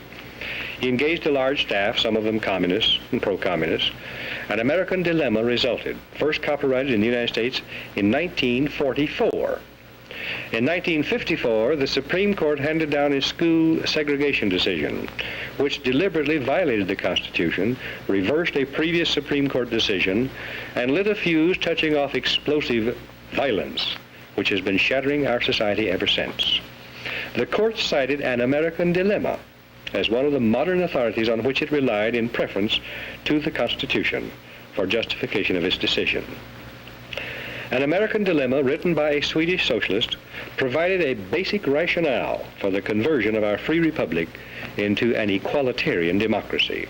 He engaged a large staff, some of them communists and pro-communists. An American Dilemma resulted, first copyrighted in the United States in 1944. In 1954, the Supreme Court handed down a school segregation decision, which deliberately violated the Constitution, reversed a previous Supreme Court decision, and lit a fuse touching off explosive violence, which has been shattering our society ever since. The court cited An American Dilemma as one of the modern authorities on which it relied in preference to the Constitution for justification of its decision. An American Dilemma, written by a Swedish socialist, provided a basic rationale for the conversion of our free republic into an equalitarian democracy.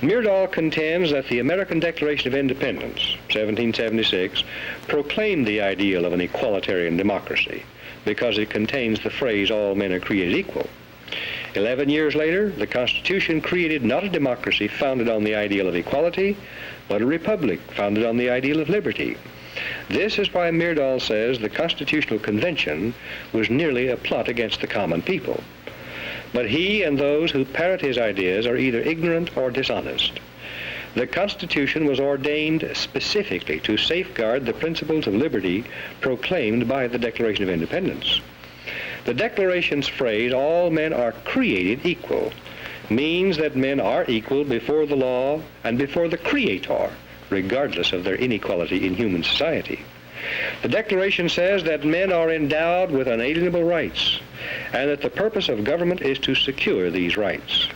Myrdal contends that the American Declaration of Independence, 1776, proclaimed the ideal of an equalitarian democracy because it contains the phrase, all men are created equal. 11 years later, the Constitution created not a democracy founded on the ideal of equality, but a republic founded on the ideal of liberty. This is why Myrdal says the Constitutional Convention was nearly a plot against the common people. But he and those who parrot his ideas are either ignorant or dishonest. The Constitution was ordained specifically to safeguard the principles of liberty proclaimed by the Declaration of Independence. The Declaration's phrase, all men are created equal, means that men are equal before the law and before the Creator, regardless of their inequality in human society. The Declaration says that men are endowed with unalienable rights, and that the purpose of government is to secure these rights.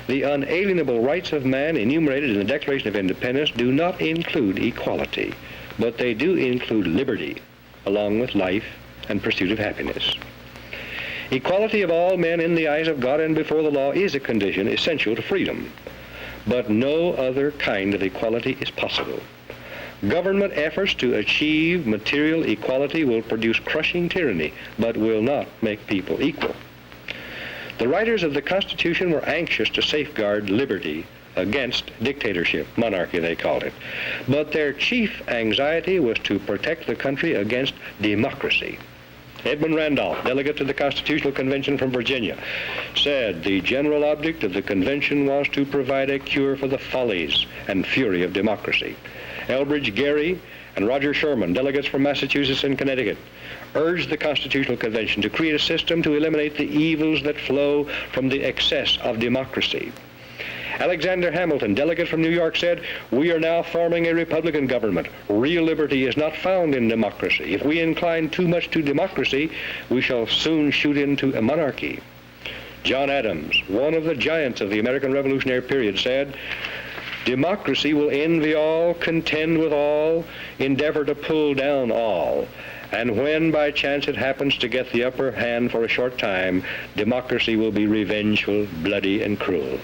The unalienable rights of man enumerated in the Declaration of Independence do not include equality, but they do include liberty, along with life and pursuit of happiness. Equality of all men in the eyes of God and before the law is a condition essential to freedom, but no other kind of equality is possible. Government efforts to achieve material equality will produce crushing tyranny, but will not make people equal. The writers of the Constitution were anxious to safeguard liberty against dictatorship, monarchy they called it, but their chief anxiety was to protect the country against democracy. Edmund Randolph, delegate to the Constitutional Convention from Virginia, said the general object of the convention was to provide a cure for the follies and fury of democracy. Elbridge Gerry and Roger Sherman, delegates from Massachusetts and Connecticut, urged the Constitutional Convention to create a system to eliminate the evils that flow from the excess of democracy. Alexander Hamilton, delegate from New York, said, "We are now forming a Republican government. Real liberty is not found in democracy. If we incline too much to democracy, we shall soon shoot into a monarchy." John Adams, one of the giants of the American Revolutionary period, said, "Democracy will envy all, contend with all, endeavor to pull down all. And when by chance it happens to get the upper hand for a short time, democracy will be revengeful, bloody, and cruel."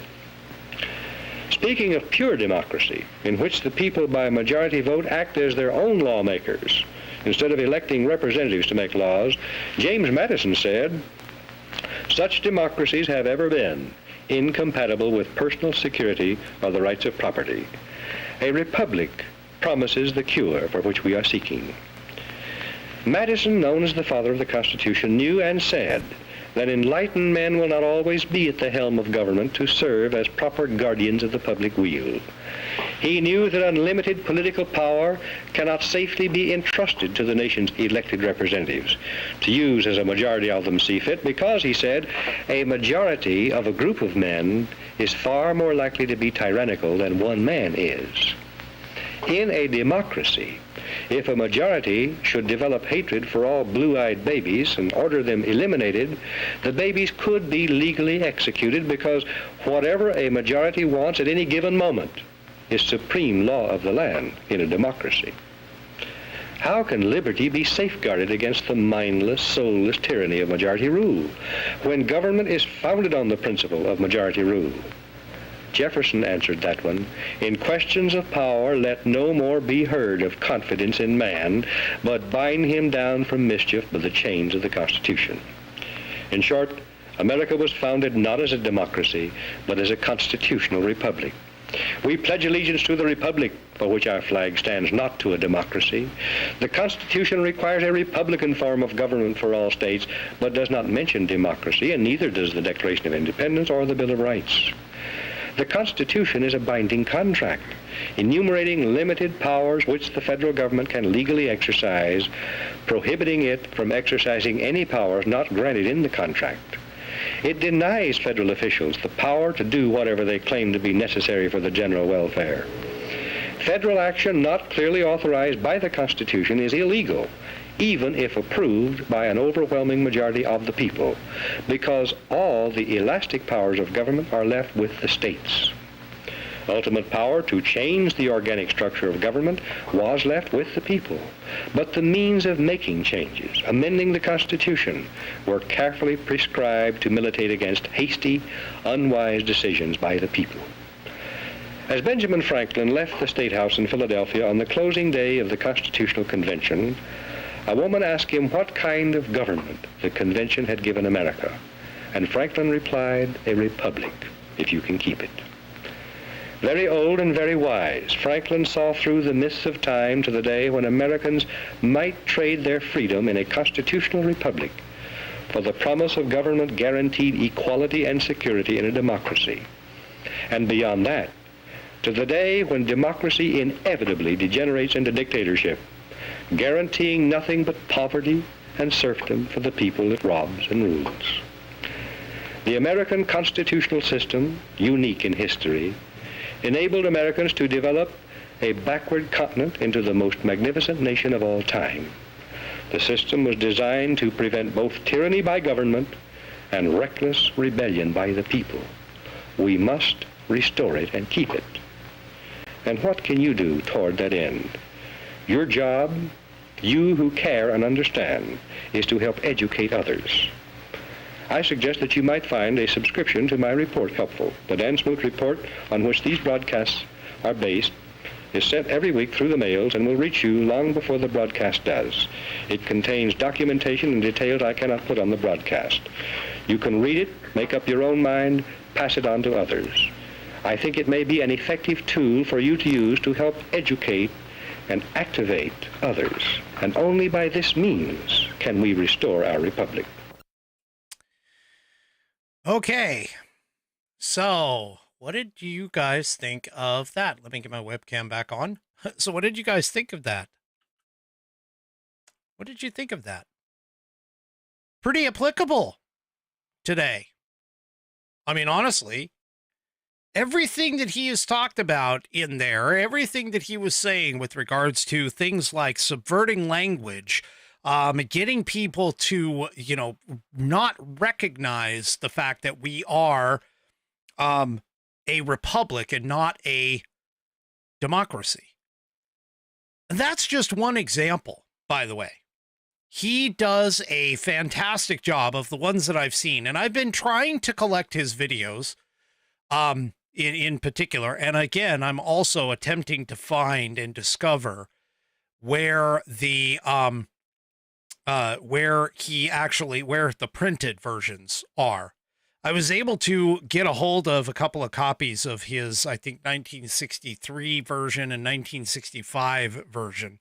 Speaking of pure democracy, in which the people by majority vote act as their own lawmakers, instead of electing representatives to make laws, James Madison said, "Such democracies have ever been incompatible with personal security or the rights of property. A republic promises the cure for which we are seeking." Madison, known as the father of the Constitution, knew and said that enlightened men will not always be at the helm of government to serve as proper guardians of the public weal. He knew that unlimited political power cannot safely be entrusted to the nation's elected representatives, to use as a majority of them see fit, because, he said, a majority of a group of men is far more likely to be tyrannical than one man is. In a democracy, if a majority should develop hatred for all blue-eyed babies and order them eliminated, the babies could be legally executed, because whatever a majority wants at any given moment is supreme law of the land in a democracy. How can liberty be safeguarded against the mindless, soulless tyranny of majority rule when government is founded on the principle of majority rule? Jefferson answered that one, "In questions of power, let no more be heard of confidence in man, but bind him down from mischief by the chains of the Constitution." In short, America was founded not as a democracy, but as a constitutional republic. We pledge allegiance to the republic, for which our flag stands, not to a democracy. The Constitution requires a republican form of government for all states, but does not mention democracy, and neither does the Declaration of Independence or the Bill of Rights. The Constitution is a binding contract, enumerating limited powers which the federal government can legally exercise, prohibiting it from exercising any powers not granted in the contract. It denies federal officials the power to do whatever they claim to be necessary for the general welfare. Federal action not clearly authorized by the Constitution is illegal, even if approved by an overwhelming majority of the people, because all the elastic powers of government are left with the states. Ultimate power to change the organic structure of government was left with the people. But the means of making changes, amending the Constitution, were carefully prescribed to militate against hasty, unwise decisions by the people. As Benjamin Franklin left the State House in Philadelphia on the closing day of the Constitutional Convention, a woman asked him what kind of government the convention had given America. And Franklin replied, "A republic, if you can keep it." Very old and very wise, Franklin saw through the mists of time to the day when Americans might trade their freedom in a constitutional republic for the promise of government guaranteed equality and security in a democracy. And beyond that, to the day when democracy inevitably degenerates into dictatorship, guaranteeing nothing but poverty and serfdom for the people it robs and rules. The American constitutional system, unique in history, enabled Americans to develop a backward continent into the most magnificent nation of all time. The system was designed to prevent both tyranny by government and reckless rebellion by the people. We must restore it and keep it. And what can you do toward that end? Your job, you who care and understand, is to help educate others. I suggest that you might find a subscription to my report helpful. The Dan Smoot report, on which these broadcasts are based, is sent every week through the mails and will reach you long before the broadcast does. It contains documentation and details I cannot put on the broadcast. You can read it, make up your own mind, pass it on to others. I think it may be an effective tool for you to use to help educate and activate others. And only by this means can we restore our republic. Okay, so what did you guys think of that? Let me get my webcam back on. So what did you guys think of that? What did you think of that? Pretty applicable today. I mean, honestly, everything that he has talked about in there, everything that he was saying with regards to things like subverting language, getting people to, not recognize the fact that we are a republic and not a democracy. And that's just one example, by the way. He does a fantastic job of the ones that I've seen, and I've been trying to collect his videos in particular. And again, I'm also attempting to find and discover where the where the printed versions are. I was able to get a hold of a couple of copies of his, I think, 1963 version and 1965 version.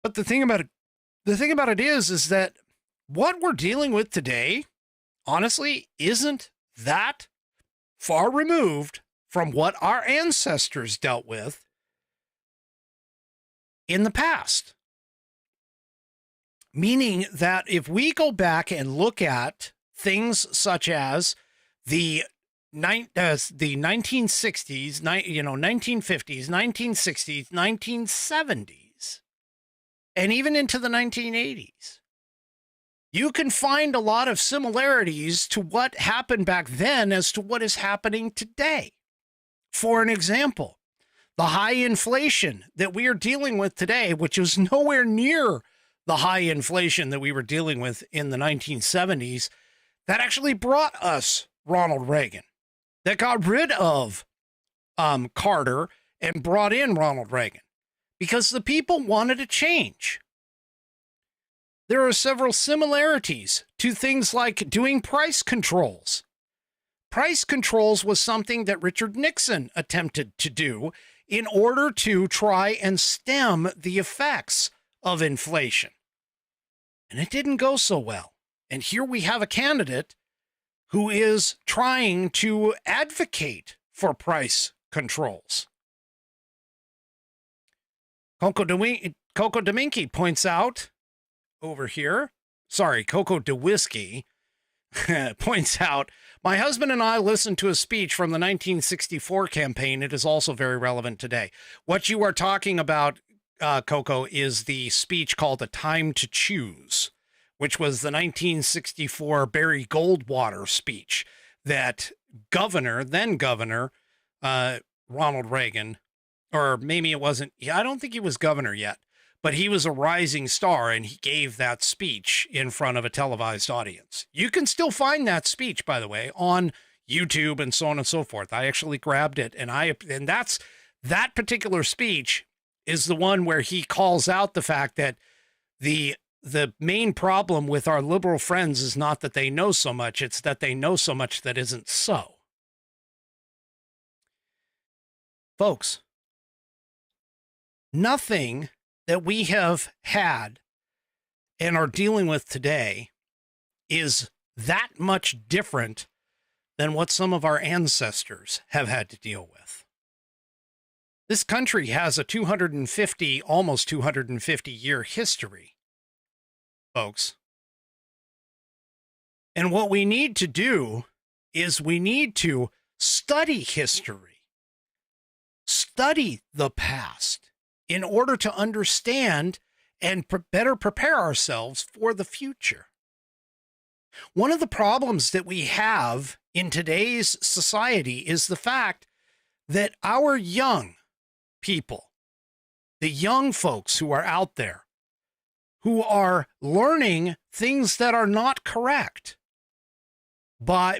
But the thing about it is that what we're dealing with today, honestly, isn't that far removed from what our ancestors dealt with in the past. Meaning that if we go back and look at things such as the 1960s, 1950s, 1960s, 1970s, and even into the 1980s, you can find a lot of similarities to what happened back then as to what is happening today. For an example, the high inflation that we are dealing with today, which is nowhere near the high inflation that we were dealing with in the 1970s, that actually brought us Ronald Reagan, that got rid of Carter and brought in Ronald Reagan, because the people wanted a change. There are several similarities to things like doing price controls. Price controls was something that Richard Nixon attempted to do in order to try and stem the effects of inflation. And it didn't go so well. And here we have a candidate who is trying to advocate for price controls. Coco Dominky points out over here, Coco DeWhiskey points out, my husband and I listened to a speech from the 1964 campaign. It is also very relevant today. What you are talking about, Coco, is the speech called A Time to Choose, which was the 1964 Barry Goldwater speech that then Governor Ronald Reagan, or maybe it wasn't. I don't think he was governor yet, but he was a rising star, and he gave that speech in front of a televised audience. You can still find that speech, by the way, on YouTube and so on and so forth. I actually grabbed it, and that particular speech is the one where he calls out the fact that the main problem with our liberal friends is not that they know so much, it's that they know so much that isn't so. Folks, nothing that we have had and are dealing with today is that much different than what some of our ancestors have had to deal with. This country has a almost 250 year history, folks. And what we need to do is we need to study history, study the past in order to understand and better prepare ourselves for the future. One of the problems that we have in today's society is the fact that our young people, the young folks who are out there, who are learning things that are not correct,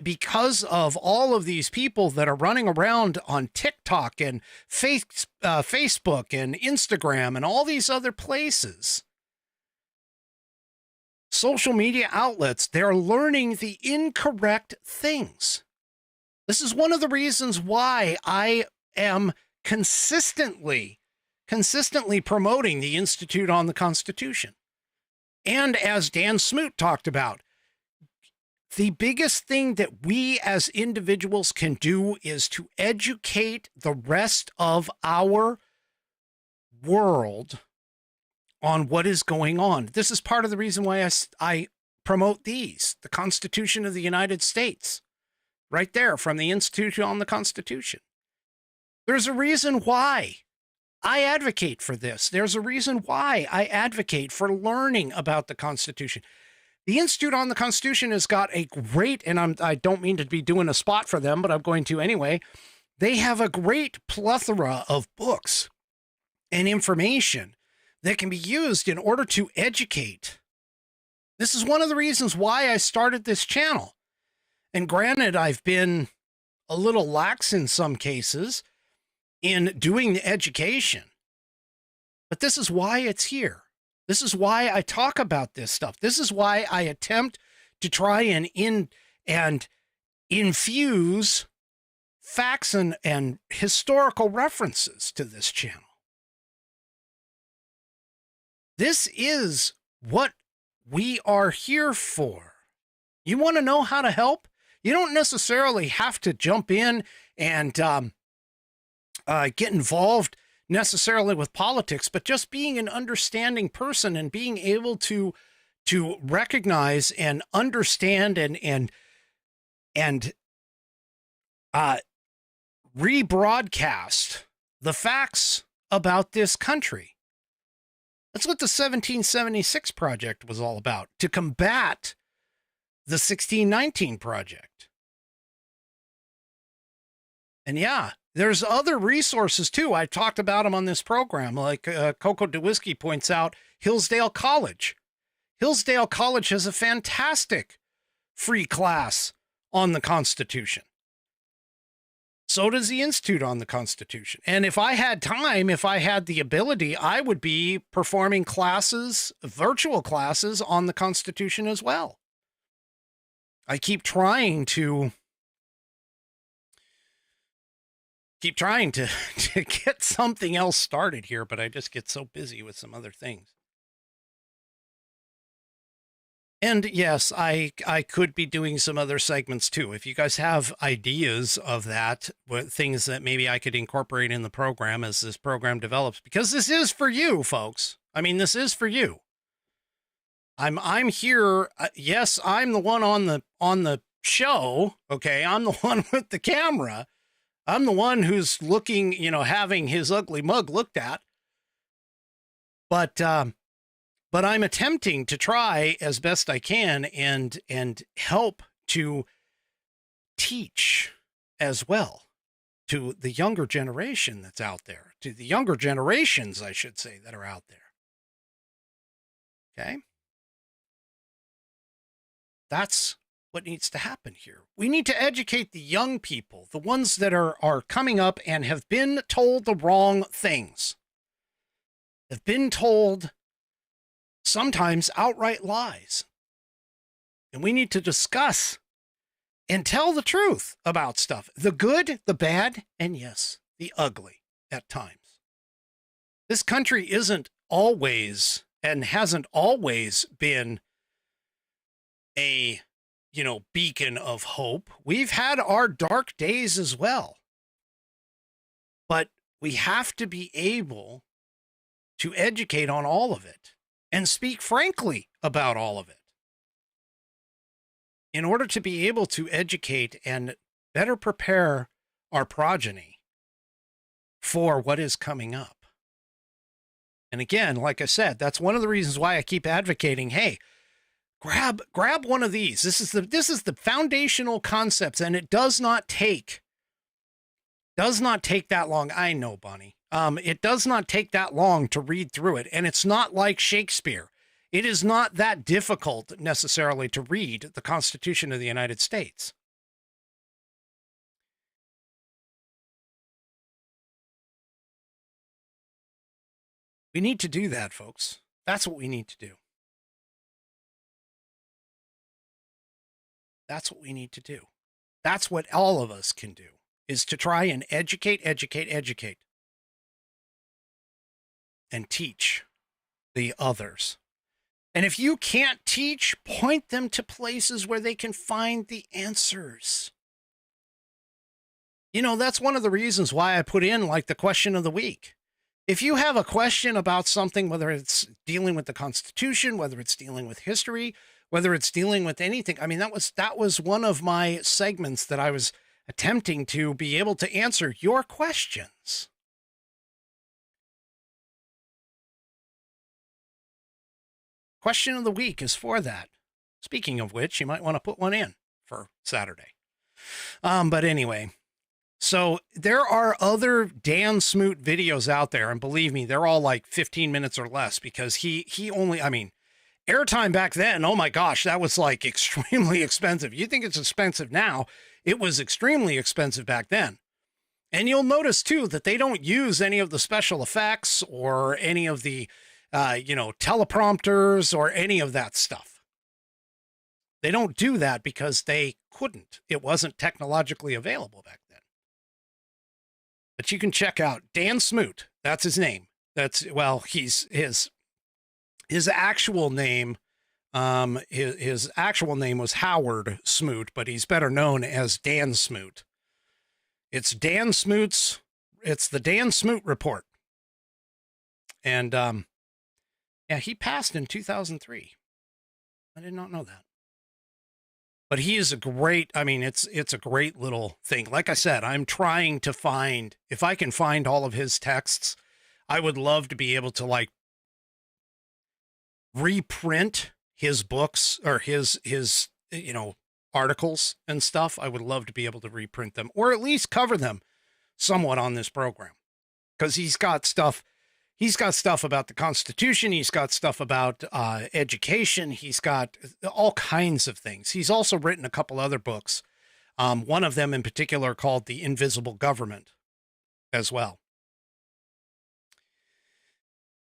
because of all of these people that are running around on TikTok and Facebook and Instagram and all these other places, social media outlets, they're learning the incorrect things. This is one of the reasons why I am consistently promoting the Institute on the Constitution. And as Dan Smoot talked about, the biggest thing that we as individuals can do is to educate the rest of our world on what is going on. This is part of the reason why I promote the Constitution of the United States, right there from the Institute on the Constitution. There's a reason why I advocate for this. There's a reason why I advocate for learning about the Constitution. The Institute on the Constitution has got a great, and I don't mean to be doing a spot for them, but I'm going to anyway. They have a great plethora of books and information that can be used in order to educate. This is one of the reasons why I started this channel. And granted, I've been a little lax in some cases in doing the education, but this is why it's here. This is why I talk about this stuff. This is why I attempt to try and infuse facts and historical references to this channel. This is what we are here for. You want to know how to help? You don't necessarily have to jump in and get involved necessarily with politics, but just being an understanding person and being able to recognize and understand and rebroadcast the facts about this country. That's what the 1776 Project was all about, to combat the 1619 Project. And yeah, there's other resources too. I talked about them on this program, like Coco DeWhiskey points out, Hillsdale College. Hillsdale College has a fantastic free class on the Constitution. So does the Institute on the Constitution. And if I had time, if I had the ability, I would be performing classes, virtual classes on the Constitution as well. I keep trying to get something else started here, but I just get so busy with some other things. And yes, I could be doing some other segments too. If you guys have ideas of that, things that maybe I could incorporate in the program as this program develops, because this is for you, folks. I mean, this is for you. I'm here. Yes, I'm the one on the show. Okay, I'm the one with the camera. I'm the one who's looking, having his ugly mug looked at. But I'm attempting to try as best I can and help to teach as well. to the younger generation that's out there, to the younger generations, I should say, that are out there. Okay? That's what needs to happen here. We need to educate the young people, the ones that are coming up and have been told the wrong things, have been told sometimes outright lies. And we need to discuss and tell the truth about stuff, the good, the bad, and yes, the ugly at times. This country isn't always and hasn't always been a, beacon of hope. We've had our dark days as well. But we have to be able to educate on all of it and speak frankly about all of it in order to be able to educate and better prepare our progeny for what is coming up. And again, like I said, that's one of the reasons why I keep advocating, hey, grab one of these. This is the foundational concepts, and it does not take that long. I know, Bonnie. It does not take that long to read through it, and it's not like Shakespeare. It is not that difficult necessarily to read the Constitution of the United States. We need to do that, folks. That's what we need to do. That's what we need to do. That's what all of us can do, is to try and educate, and teach the others. And if you can't teach, point them to places where they can find the answers. That's one of the reasons why I put in like the question of the week. If you have a question about something, whether it's dealing with the Constitution, whether it's dealing with history, whether it's dealing with anything, I mean, that was one of my segments that I was attempting to be able to answer your questions. Question of the week is for that. Speaking of which, you might want to put one in for Saturday. But anyway, so there are other Dan Smoot videos out there, and believe me, they're all like 15 minutes or less, because he only, airtime back then, oh my gosh, that was like extremely expensive. You think it's expensive now. It was extremely expensive back then. And you'll notice too that they don't use any of the special effects or any of the, teleprompters or any of that stuff. They don't do that because they couldn't. It wasn't technologically available back then. But you can check out Dan Smoot. That's his name. His actual name, his actual name was Howard Smoot, but he's better known as Dan Smoot. It's the Dan Smoot Report. And, he passed in 2003. I did not know that. But he is a great, it's a great little thing. Like I said, I'm trying to find, if I can find all of his texts, I would love to be able to reprint his books or his articles and stuff. I would love to be able to reprint them or at least cover them somewhat on this program, because he's got stuff about the Constitution. He's got stuff about education. He's got all kinds of things. He's also written a couple other books. One of them in particular called The Invisible Government as well.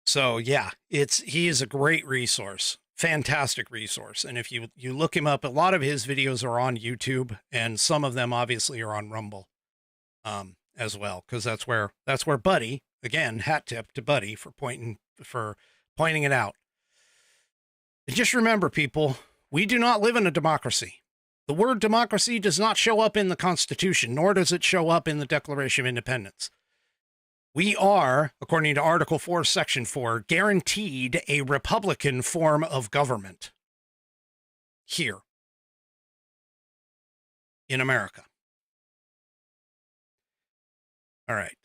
So yeah, he is a great resource, fantastic resource. And if you look him up, a lot of his videos are on YouTube, and some of them obviously are on Rumble as well, because that's where Buddy, again, hat tip to Buddy for pointing it out. And just remember, people, we do not live in a democracy. The word democracy does not show up in the Constitution, nor does it show up in the Declaration of Independence. We are, according to Article 4, Section 4, guaranteed a Republican form of government here in America. All right.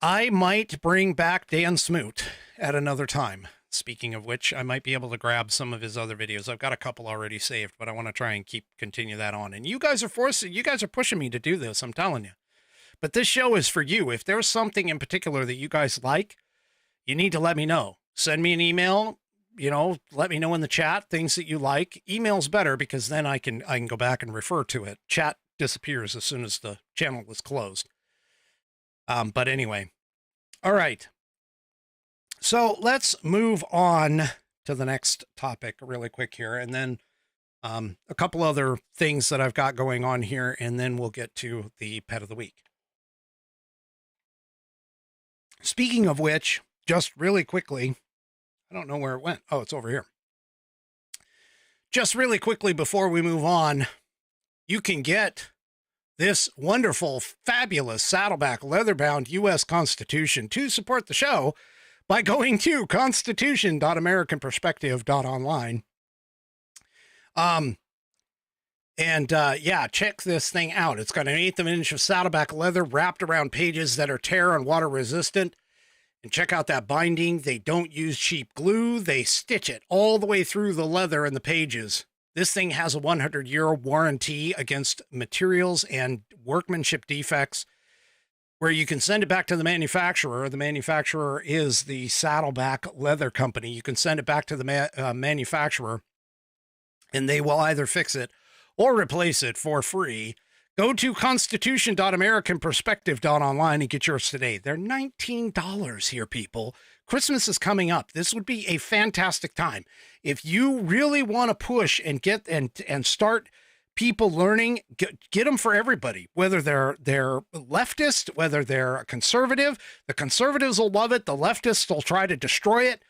I might bring back Dan Smoot at another time. Speaking of which, I might be able to grab some of his other videos. I've got a couple already saved, but I want to try and continue that on. And you guys are pushing me to do this, I'm telling you. But this show is for you. If there's something in particular that you guys like, you need to let me know. Send me an email, let me know in the chat things that you like. Email's better because then I can go back and refer to it. Chat disappears as soon as the channel is closed. But anyway, all right. So let's move on to the next topic really quick here, and then a couple other things that I've got going on here, and then we'll get to the pet of the week. Speaking of which, just really quickly, I don't know where it went. Oh, it's over here. Just really quickly before we move on, you can get this wonderful, fabulous Saddleback leather-bound U.S. Constitution to support the show by going to constitution.americanperspective.online. Check this thing out. It's got an 1/8 of an inch of Saddleback leather wrapped around pages that are tear and water resistant. And check out that binding. They don't use cheap glue. They stitch it all the way through the leather and the pages. This thing has a 100-year warranty against materials and workmanship defects, where you can send it back to the manufacturer. The manufacturer is the Saddleback Leather Company. You can send it back to the manufacturer, and they will either fix it or replace it for free. Go to constitution.americanperspective.online and get yours today. They're $19 here, people. Christmas is coming up. This would be a fantastic time. If you really want to push and get and start people learning, get them for everybody, whether they're leftist, whether they're a conservative. The conservatives will love it. The leftists will try to destroy it.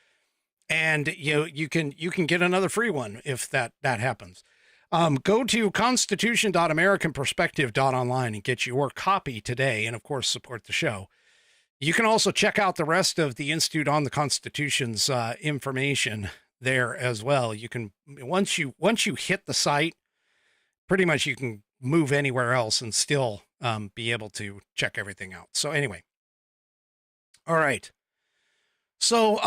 And you can get another free one if that happens. Go to constitution.americanperspective.online and get your copy today, and of course support the show. You can also check out the rest of the Institute on the Constitution's information there as well. You can once you hit the site, pretty much you can move anywhere else and still be able to check everything out. So anyway, all right. So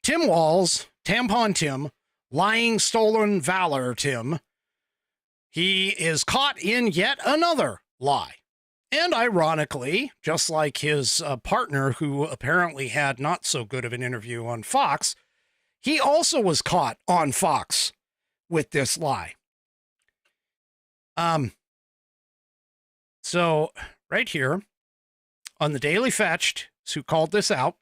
Tim Walz, Tampon Tim, lying, stolen valor Tim, he is caught in yet another lie. And ironically, just like his partner, who apparently had not so good of an interview on Fox, he also was caught on Fox with this lie. So right here on the Daily Fetched, who called this out,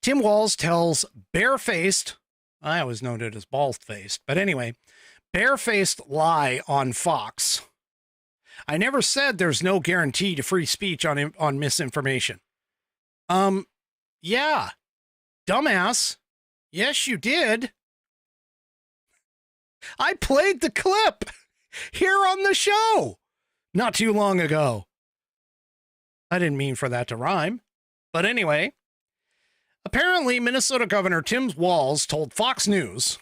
Tim Walz tells barefaced, I always noted it as bald-faced, but anyway, barefaced lie on Fox. I never said there's no guarantee to free speech on misinformation. Yeah, dumbass. Yes, you did. I played the clip here on the show not too long ago. I didn't mean for that to rhyme. But anyway, apparently Minnesota Governor Tim Walz told Fox News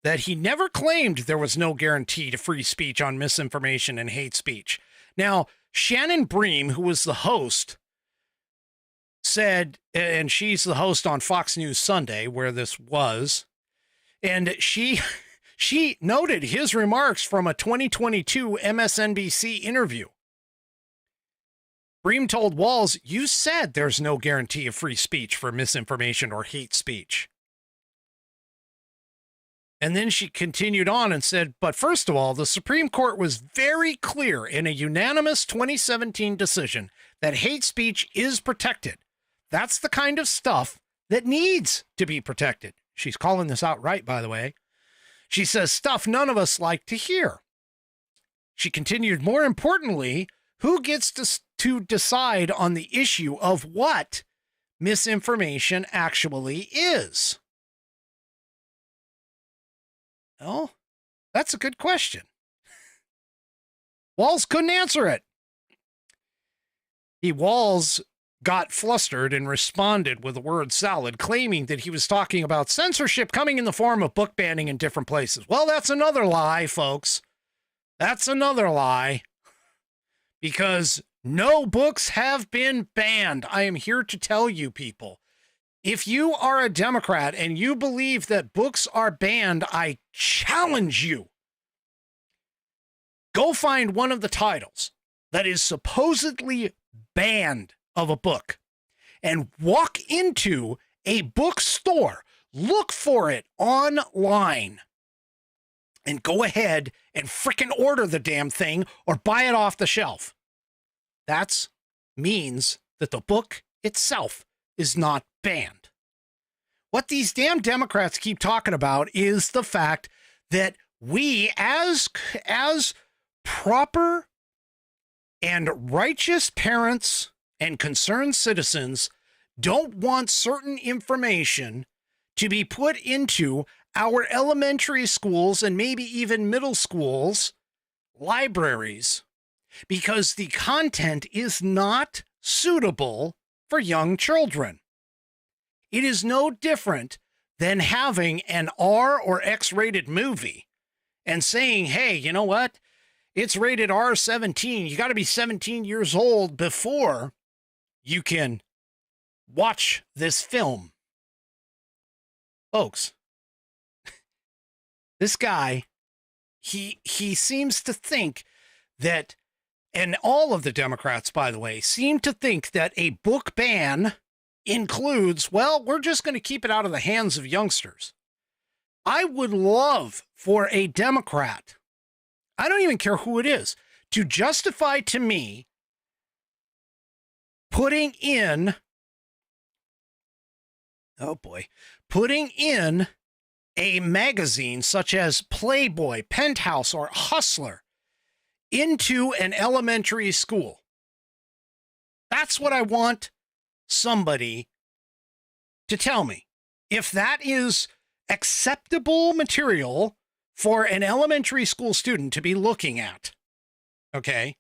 that he never claimed there was no guarantee to free speech on misinformation and hate speech. Now, Shannon Bream, who was the host, said, and she's the host on Fox News Sunday, where this was, and she noted his remarks from a 2022 MSNBC interview. Bream told Walz, "You said there's no guarantee of free speech for misinformation or hate speech." And then she continued on and said, "But first of all, the Supreme Court was very clear in a unanimous 2017 decision that hate speech is protected. That's the kind of stuff that needs to be protected." She's calling this out right, by the way. She says, "Stuff none of us like to hear." She continued, "More importantly, who gets to decide on the issue of what misinformation actually is?" Well, that's a good question. Walz couldn't answer it. Walz got flustered and responded with the word salad, claiming that he was talking about censorship coming in the form of book banning in different places. Well, that's another lie, folks. That's another lie. Because no books have been banned. I am here to tell you, people. If you are a Democrat and you believe that books are banned, I challenge you. Go find one of the titles that is supposedly banned of a book and walk into a bookstore. Look for it online and go ahead and frickin' order the damn thing or buy it off the shelf. That means that the book itself is not banned. What these damn Democrats keep talking about is the fact that we, as proper and righteous parents and concerned citizens, don't want certain information to be put into our elementary schools and maybe even middle schools libraries because the content is not suitable for young children. It is no different than having an R or X-rated movie and saying, hey, you know what? It's rated R17. You got to be 17 years old before you can watch this film. Folks, this guy, he seems to think that, and all of the Democrats, by the way, seem to think that a book ban includes, well, we're just going to keep it out of the hands of youngsters. I would love for a Democrat, I don't even care who it is, to justify to me putting in a magazine such as Playboy, Penthouse, or Hustler into an elementary school. That's what I want somebody to tell me. If that is acceptable material for an elementary school student to be looking at, okay?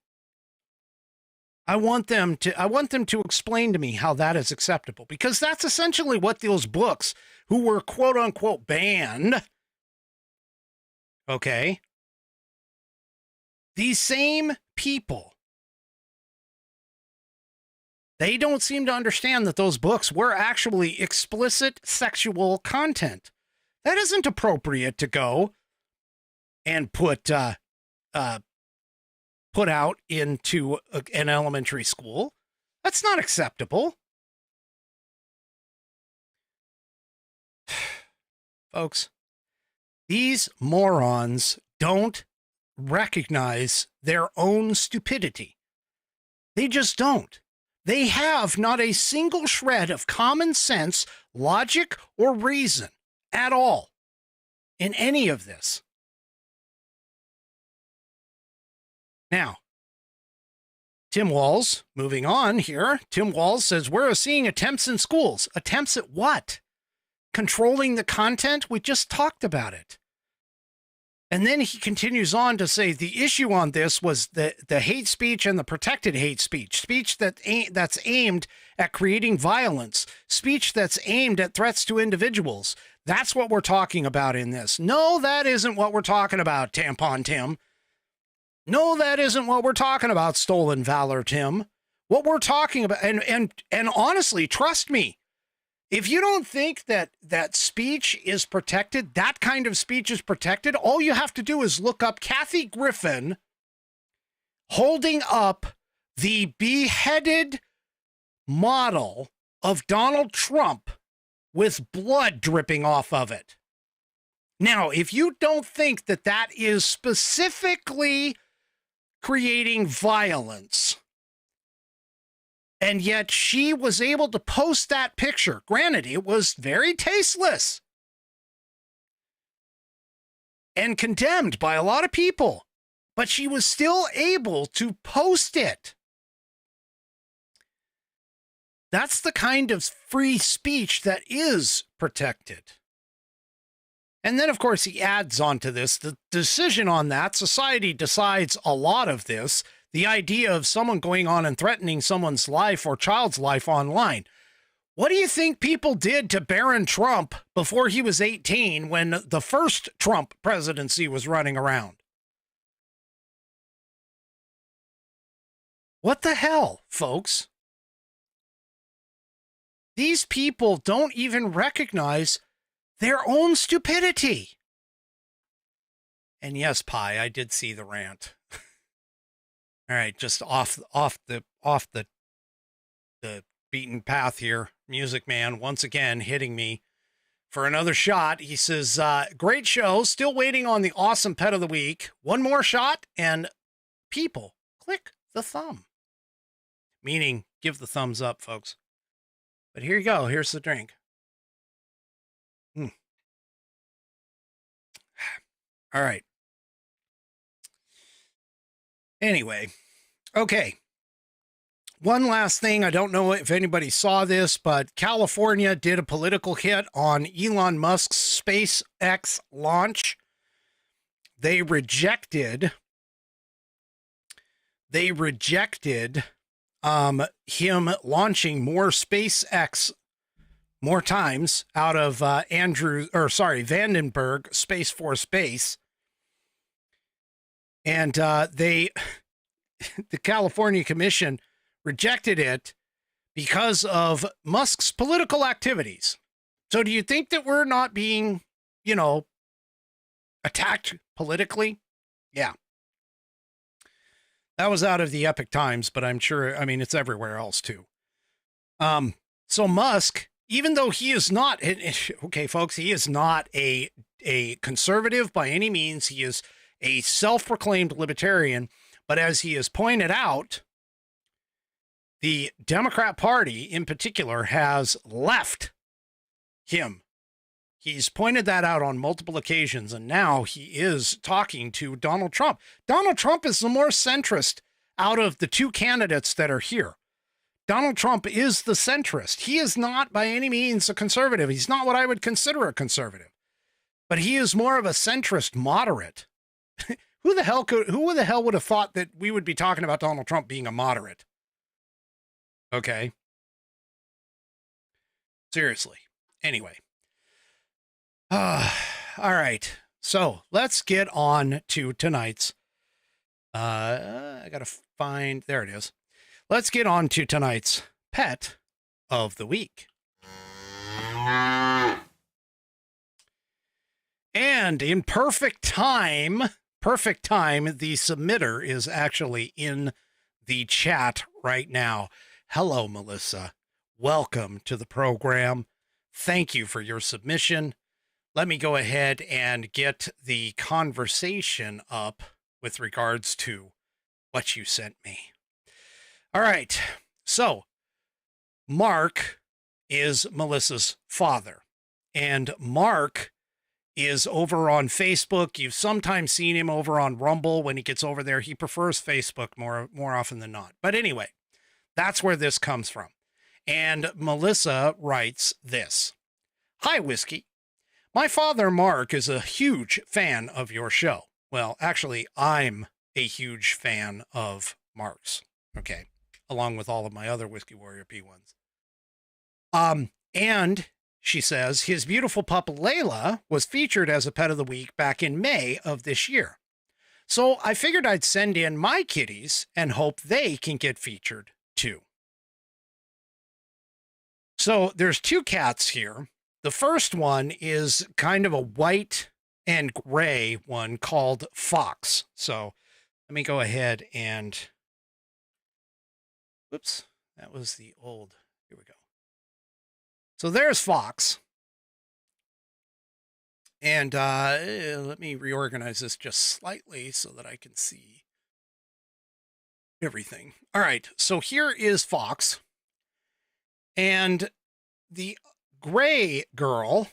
I want them to explain to me how that is acceptable, because that's essentially what those books who were quote unquote banned, okay? These same people, they don't seem to understand that those books were actually explicit sexual content. That isn't appropriate to go and put out into an elementary school. That's not acceptable. Folks, these morons don't recognize their own stupidity. They just don't. They have not a single shred of common sense, logic, or reason at all in any of this. Now, Tim Walz, moving on here. Tim Walz says, we're seeing attempts in schools. Attempts at what? Controlling the content? We just talked about it. And then he continues on to say the issue on this was the hate speech and the protected hate speech. Speech that's aimed at creating violence. Speech that's aimed at threats to individuals. That's what we're talking about in this. No, that isn't what we're talking about, Tampon Tim. No, that isn't what we're talking about, Stolen Valor Tim. What we're talking about, and honestly, trust me, if you don't think that speech is protected, that kind of speech is protected, all you have to do is look up Kathy Griffin holding up the beheaded model of Donald Trump with blood dripping off of it. Now, if you don't think that that is specifically creating violence, and yet she was able to post that picture. Granted, it was very tasteless and condemned by a lot of people, but she was still able to post it. That's the kind of free speech that is protected. And then, of course, he adds on to this, the decision on that, society decides a lot of this. The idea of someone going on and threatening someone's life or child's life online. What do you think people did to Barron Trump before he was 18 when the first Trump presidency was running around? What the hell, folks? These people don't even recognize their own stupidity. And yes, Pi, I did see the rant. All right, just off the beaten path here. Music Man once again hitting me for another shot. He says, great show. Still waiting on the awesome pet of the week. One more shot and people click the thumb. Meaning give the thumbs up, folks. But here you go. Here's the drink. All right. Anyway, okay. One last thing. I don't know if anybody saw this, but California did a political hit on Elon Musk's SpaceX launch. They rejected him launching more SpaceX more times out of Vandenberg Space Force Base. And the California Commission rejected it because of Musk's political activities. So do you think that we're not being, attacked politically? Yeah. That was out of the Epic Times, but I'm sure, it's everywhere else too. So Musk, even though he is not, okay, folks, he is not a conservative by any means. He is a self-proclaimed libertarian, but as he has pointed out, the Democrat Party in particular has left him. He's pointed that out on multiple occasions, and now he is talking to Donald Trump. Donald Trump is the more centrist out of the two candidates that are here. Donald Trump is the centrist. He is not by any means a conservative. He's not what I would consider a conservative, but he is more of a centrist moderate. Who the hell would have thought that we would be talking about Donald Trump being a moderate? Okay. Seriously. Anyway. All right. So let's get on to tonight's, I got to find, there it is. Let's get on to tonight's pet of the week. And in perfect time, the submitter is actually in the chat right now. Hello, Melissa. Welcome to the program. Thank you for your submission. Let me go ahead and get the conversation up with regards to what you sent me. All right. So Mark is Melissa's father, and Mark is over on Facebook. You've sometimes seen him over on Rumble when he gets over there. He prefers Facebook more often than not. But anyway, that's where this comes from. And Melissa writes this. Hi, Whiskey. My father, Mark, is a huge fan of your show. Well, actually, I'm a huge fan of Mark's, okay, along with all of my other Whiskey Warrior P1s. And she says his beautiful pup, Layla, was featured as a pet of the week back in May of this year. So I figured I'd send in my kitties and hope they can get featured too. So there's two cats here. The first one is kind of a white and gray one called Fox. So let me go ahead and, whoops, that was the old, here we go. So there's Fox. And let me reorganize this just slightly so that I can see everything. All right, so here is Fox. And the gray girl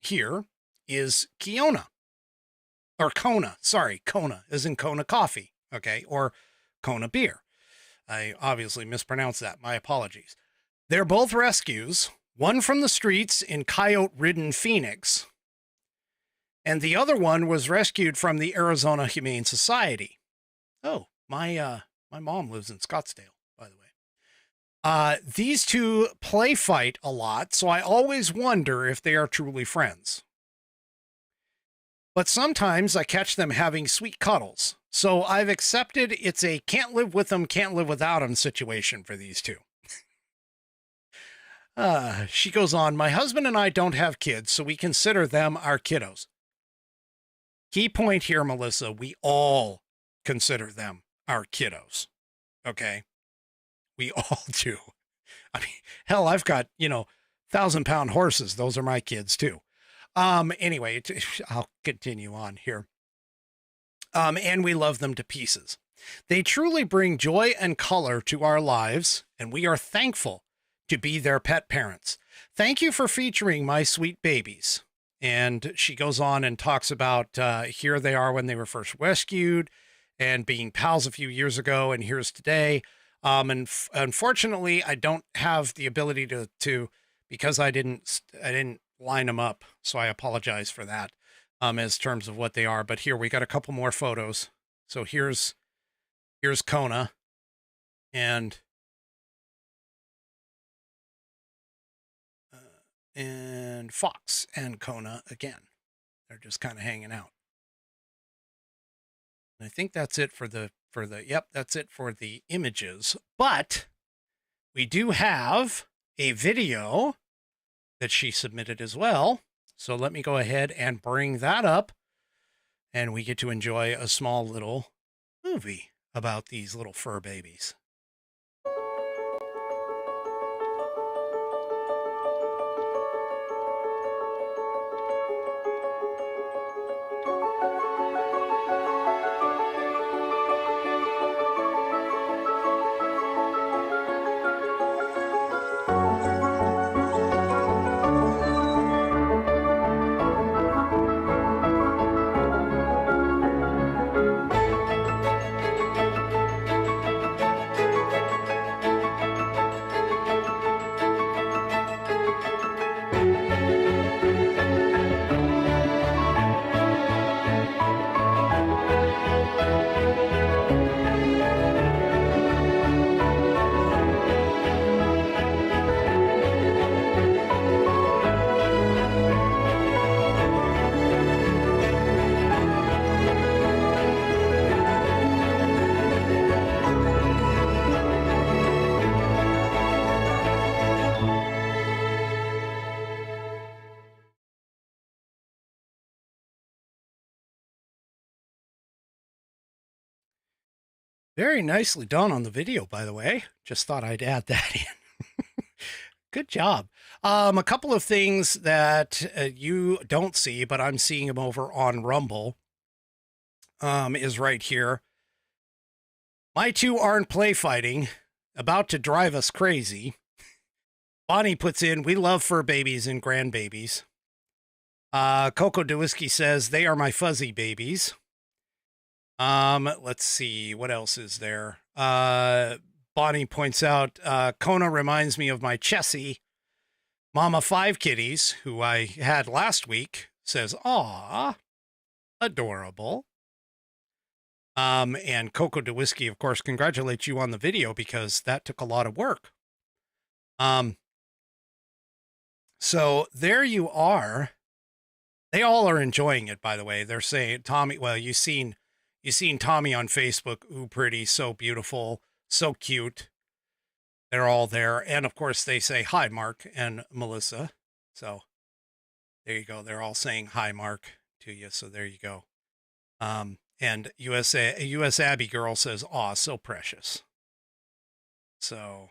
here is Kiona, or Kona. Sorry, Kona as in Kona coffee, okay, or Kona beer. I obviously mispronounced that. My apologies. They're both rescues, one from the streets in coyote-ridden Phoenix, and the other one was rescued from the Arizona Humane Society. Oh, my mom lives in Scottsdale, by the way. These two play fight a lot, so I always wonder if they are truly friends. But sometimes I catch them having sweet cuddles, so I've accepted it's a can't live with them, can't live without them situation for these two. She goes on, my husband and I don't have kids, so we consider them our kiddos. Key point here, Melissa, we all consider them our kiddos. Okay? We all do. I mean, hell, I've got, 1,000-pound horses. Those are my kids too. Anyway, I'll continue on here. And we love them to pieces. They truly bring joy and color to our lives, and we are thankful to be their pet parents. Thank you for featuring my sweet babies. And she goes on and talks about here they are when they were first rescued and being pals a few years ago, and here's today. And unfortunately, I don't have the ability to because I didn't line them up, so I apologize for that as terms of what they are. But here we got a couple more photos. So here's Kona and Fox and Kona again. They're just kind of hanging out. And I think that's it that's it for the images. But we do have a video that she submitted as well. So let me go ahead and bring that up, and we get to enjoy a small little movie about these little fur babies. Very nicely done on the video, by the way. Just thought I'd add that in. Good job. A couple of things that you don't see, but I'm seeing them over on Rumble, is right here. My two aren't play fighting, about to drive us crazy. Bonnie puts in, we love fur babies and grandbabies. Coco DeWhiskey says, they are my fuzzy babies. Let's see, what else is there? Bonnie points out, Kona reminds me of my Chessie. Mama Five Kitties, who I had last week, says, aw, adorable. And Coco DeWhiskey, of course, congratulates you on the video because that took a lot of work. So there you are. They all are enjoying it, by the way. They're saying, Tommy, well, you've seen Tommy on Facebook. Ooh, pretty, so beautiful, so cute. They're all there. And of course they say, hi, Mark and Melissa. So there you go. They're all saying hi, Mark, to you. So there you go. And US Abby girl says, aw, so precious. So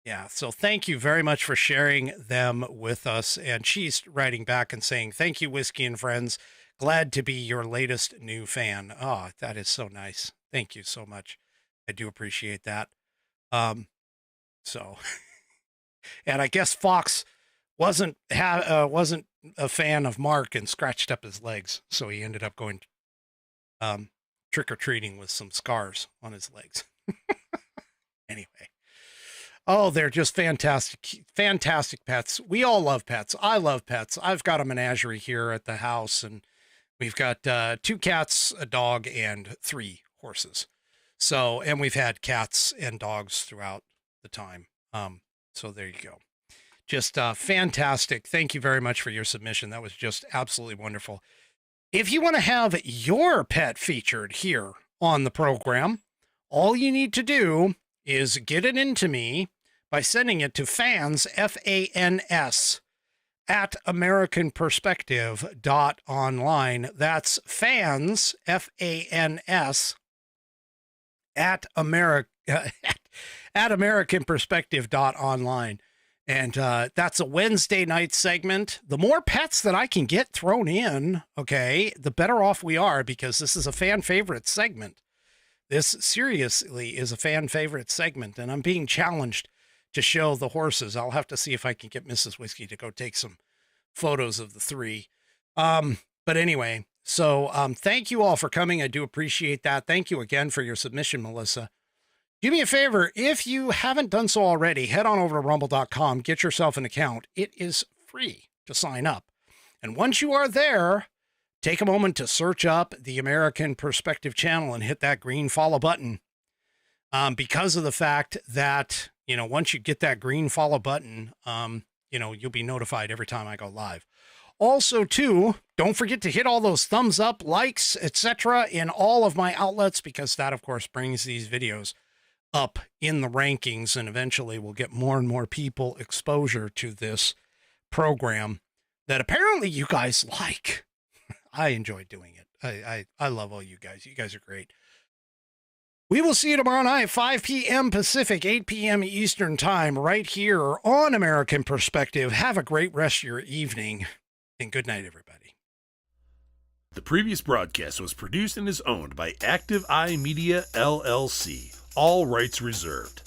yeah. So thank you very much for sharing them with us. And she's writing back and saying, thank you, Whiskey and Friends. Glad to be your latest new fan. Oh, that is so nice. Thank you so much. I do appreciate that. So, and I guess Fox wasn't a fan of Mark and scratched up his legs. So he ended up going, trick-or-treating with some scars on his legs. Anyway. Oh, they're just fantastic, fantastic pets. We all love pets. I love pets. I've got a menagerie here at the house, and we've got 2 cats, a dog, and 3 horses. So, and we've had cats and dogs throughout the time. So there you go. Just fantastic. Thank you very much for your submission. That was just absolutely wonderful. If you want to have your pet featured here on the program, all you need to do is get it into me by sending it to fans, F-A-N-S, at AmericanPerspective.online. That's fans, F-A-N-S, at AmericanPerspective.online. And that's a Wednesday night segment. The more pets that I can get thrown in, okay, the better off we are, because this is a fan favorite segment. This seriously is a fan favorite segment, and I'm being challenged to show the horses. I'll have to see if I can get Mrs. Whiskey to go take some photos of the three. But anyway, so thank you all for coming. I do appreciate that. Thank you again for your submission, Melissa. Do me a favor, if you haven't done so already, head on over to rumble.com, get yourself an account. It is free to sign up. And once you are there, take a moment to search up the American Perspective channel and hit that green follow button. Because of the fact that, you know, once you get that green follow button, you know, you'll be notified every time I go live. Also, too, don't forget to hit all those thumbs up, likes, etc. in all of my outlets, because that, of course, brings these videos up in the rankings, and eventually we'll get more and more people exposure to this program that apparently you guys like. I enjoy doing it. I love all you guys. You guys are great. We will see you tomorrow night, 5 p.m. Pacific, 8 p.m. Eastern Time, right here on American Perspective. Have a great rest of your evening, and good night, everybody. The previous broadcast was produced and is owned by Active Eye Media LLC. All rights reserved.